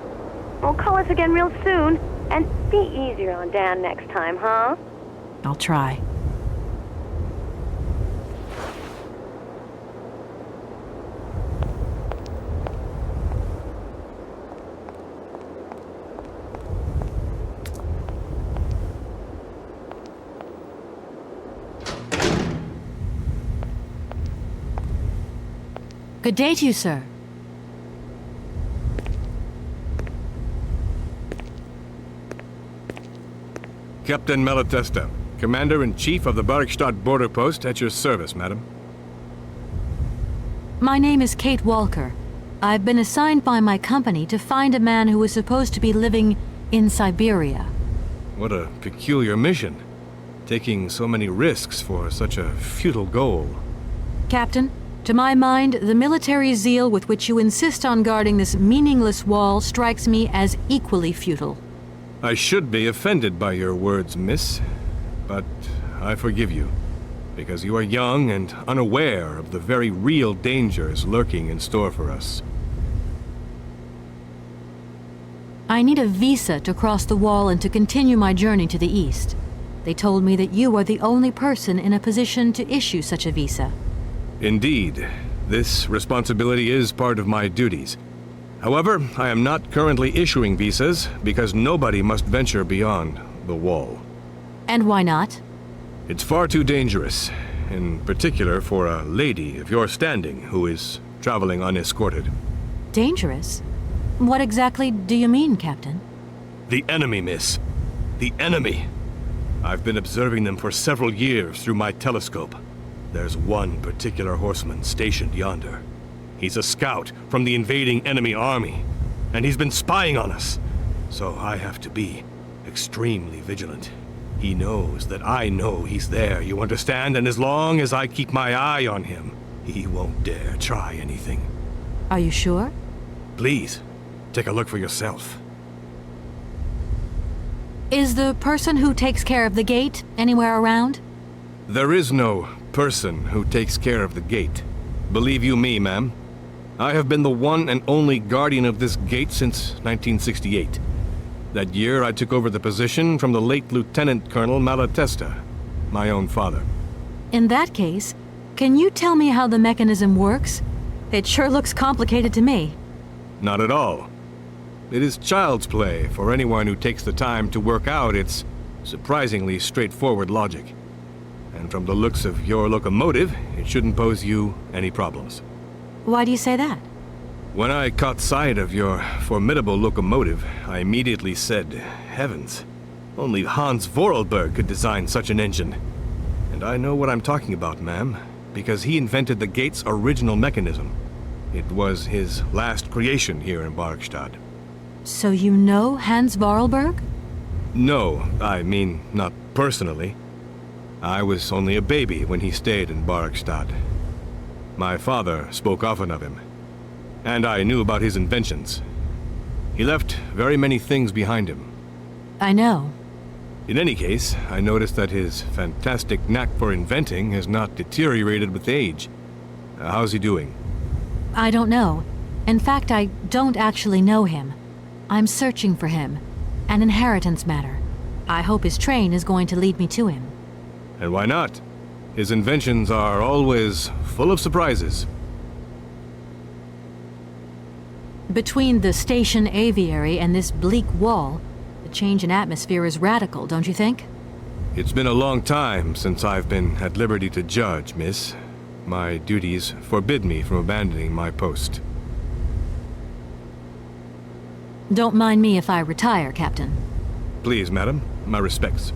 Well, call us again real soon. And be easier on Dan next time, huh? I'll try. Good day to you, sir. Captain Malatesta, Commander-in-Chief of the Barrockstadt border post, at your service, madam. My name is Kate Walker. I've been assigned by my company to find a man who is supposed to be living in Siberia. What a peculiar mission. Taking so many risks for such a futile goal. Captain, to my mind, the military zeal with which you insist on guarding this meaningless wall strikes me as equally futile. I should be offended by your words, miss, but I forgive you, because you are young and unaware of the very real dangers lurking in store for us. I need a visa to cross the wall and to continue my journey to the east. They told me that you are the only person in a position to issue such a visa. Indeed, this responsibility is part of my duties. However, I am not currently issuing visas because nobody must venture beyond the wall. And why not? It's far too dangerous, in particular for a lady of your standing who is traveling unescorted. Dangerous? What exactly do you mean, Captain? The enemy, miss. The enemy. I've been observing them for several years through my telescope. There's one particular horseman stationed yonder. He's a scout from the invading enemy army, and he's been spying on us. So I have to be extremely vigilant. He knows that I know he's there, you understand? And as long as I keep my eye on him, he won't dare try anything. Are you sure? Please, take a look for yourself. Is the person who takes care of the gate anywhere around? There is no person who takes care of the gate. Believe you me, ma'am. I have been the one and only guardian of this gate since 1968. That year I took over the position from the late Lieutenant Colonel Malatesta, my own father. In that case, can you tell me how the mechanism works? It sure looks complicated to me. Not at all. It is child's play for anyone who takes the time to work out its surprisingly straightforward logic. And from the looks of your locomotive, it shouldn't pose you any problems. Why do you say that? When I caught sight of your formidable locomotive, I immediately said, heavens, only Hansie Voralbergu could design such an engine. And I know what I'm talking about, ma'am, because he invented the gate's original mechanism. It was his last creation here in Barrockstadt. So you know Hansie Voralbergu? No, I mean, not personally. I was only a baby when he stayed in Barrockstadt. My father spoke often of him, and I knew about his inventions. He left very many things behind him. I know. In any case, I noticed that his fantastic knack for inventing has not deteriorated with age. How's he doing? I don't know. In fact, I don't actually know him. I'm searching for him. An inheritance matter. I hope his train is going to lead me to him. And why not? His inventions are always full of surprises. Between the station aviary and this bleak wall, the change in atmosphere is radical, don't you think? It's been a long time since I've been at liberty to judge, miss. My duties forbid me from abandoning my post. Don't mind me if I retire, Captain. Please, madam. My respects.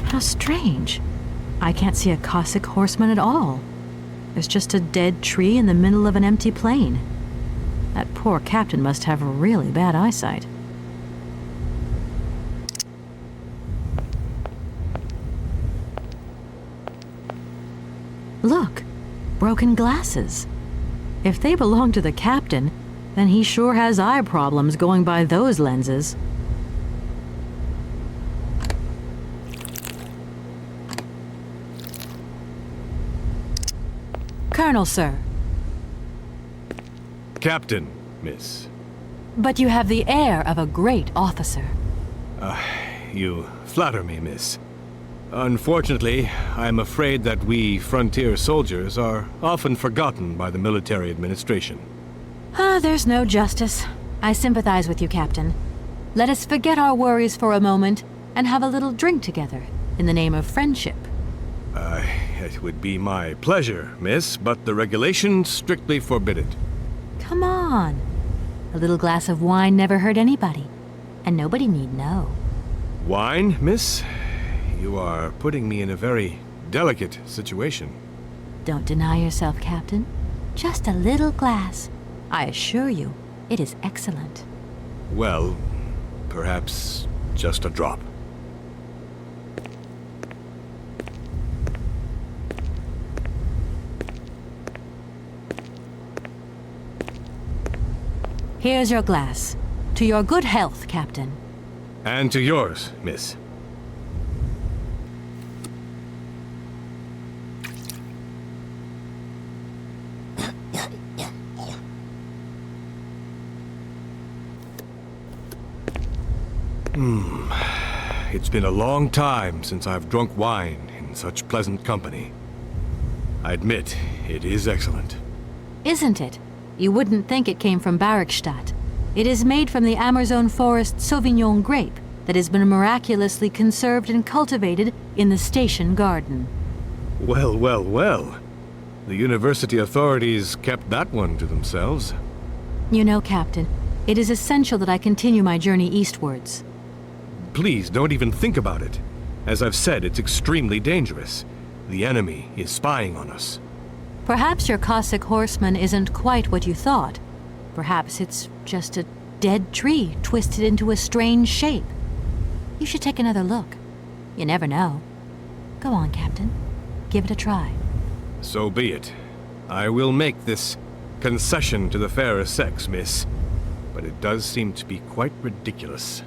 How strange. I can't see a Cossack horseman at all. There's just a dead tree in the middle of an empty plain. That poor captain must have really bad eyesight. Look, broken glasses. If they belong to the captain, then he sure has eye problems going by those lenses. Colonel, sir. Captain, miss. But you have the air of a great officer. You flatter me, miss. Unfortunately, I'm afraid that we frontier soldiers are often forgotten by the military administration. There's no justice. I sympathize with you, Captain. Let us forget our worries for a moment and have a little drink together in the name of friendship. it would be my pleasure, miss, but the regulations strictly forbid it. Come on. A little glass of wine never hurt anybody, and nobody need know. Wine, miss? You are putting me in a very delicate situation. Don't deny yourself, Captain. Just a little glass. I assure you, it is excellent. Well, perhaps just a drop. Here's your glass. To your good health, Captain. And to yours, miss. It's been a long time since I've drunk wine in such pleasant company. I admit, it is excellent. Isn't it? You wouldn't think it came from Barrockstadt. It is made from the Amazon forest Sauvignon grape that has been miraculously conserved and cultivated in the station garden. Well, well, well. The university authorities kept that one to themselves. You know, Captain, it is essential that I continue my journey eastwards. Please, don't even think about it. As I've said, it's extremely dangerous. The enemy is spying on us. Perhaps your Cossack horseman isn't quite what you thought. Perhaps it's just a dead tree twisted into a strange shape. You should take another look. You never know. Go on, Captain. Give it a try. So be it. I will make this concession to the fairer sex, miss. But it does seem to be quite ridiculous.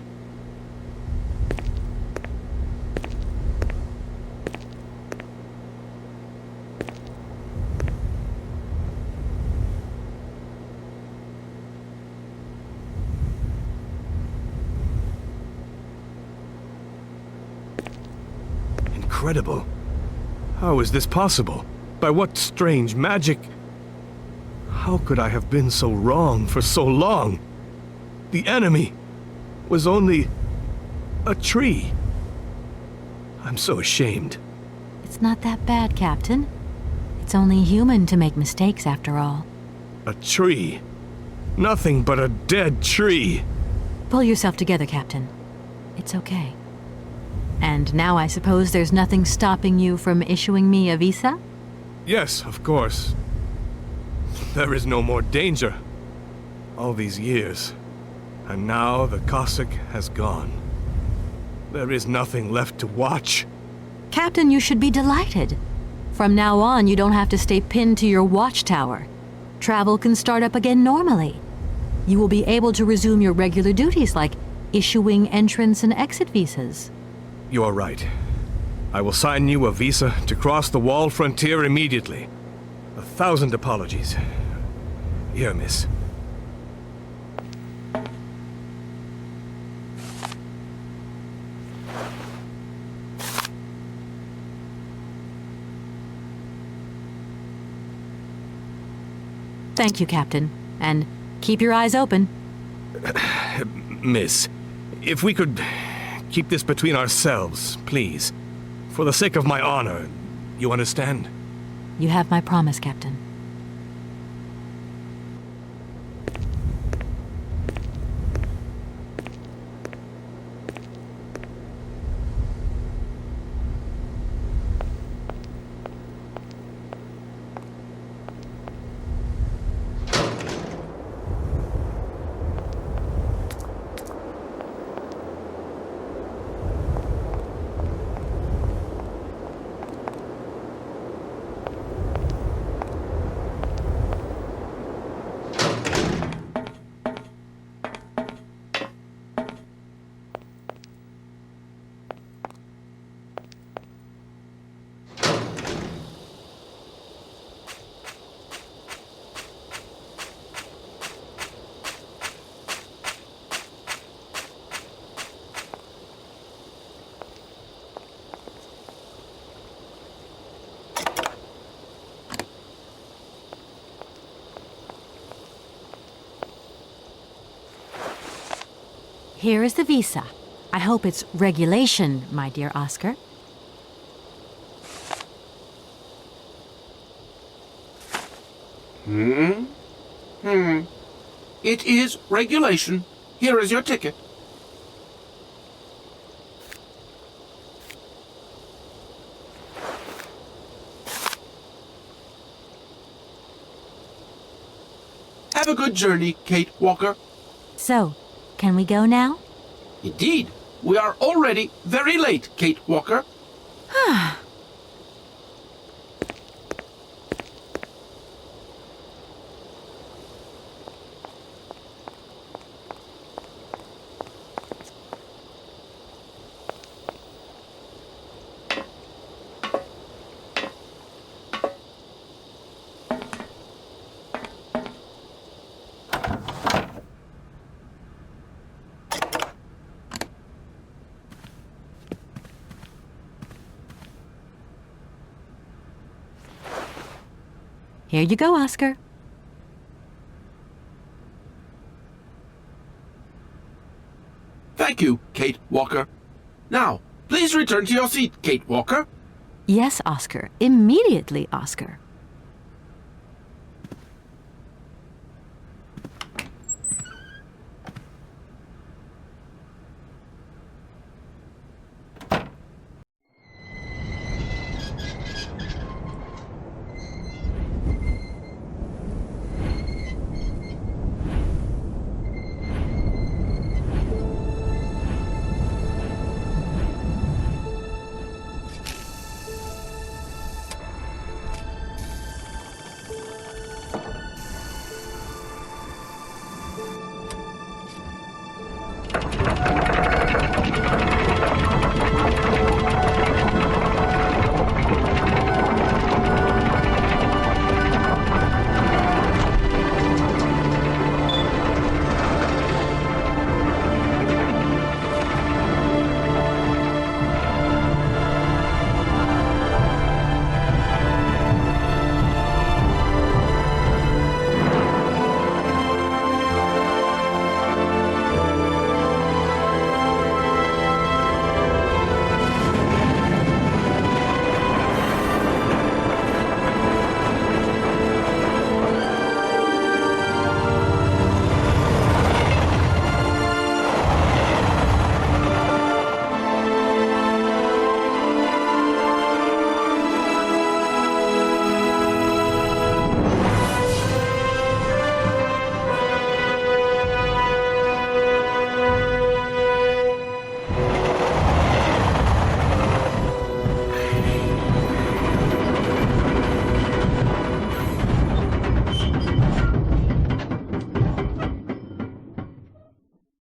Incredible. How is this possible? By what strange magic? How could I have been so wrong for so long? The enemy was only a tree. I'm so ashamed. It's not that bad, Captain. It's only human to make mistakes, after all. A tree. Nothing but a dead tree. Pull yourself together, Captain. It's okay. And now I suppose there's nothing stopping you from issuing me a visa? Yes, of course. There is no more danger. All these years. And now the Cossack has gone. There is nothing left to watch. Captain, you should be delighted. From now on, you don't have to stay pinned to your watchtower. Travel can start up again normally. You will be able to resume your regular duties like issuing entrance and exit visas. You are right. I will sign you a visa to cross the wall frontier immediately. 1,000 apologies. Here, miss. Thank you, Captain. And keep your eyes open. Miss, if we could keep this between ourselves, please. For the sake of my honor, you understand? You have my promise, Captain. Here is the visa. I hope it's regulation, my dear Oscar. It is regulation. Here is your ticket. Have a good journey, Kate Walker. So, can we go now? Indeed. We are already very late, Kate Walker. Here you go, Oscar. Thank you, Kate Walker. Now, please return to your seat, Kate Walker. Yes, Oscar. Immediately, Oscar.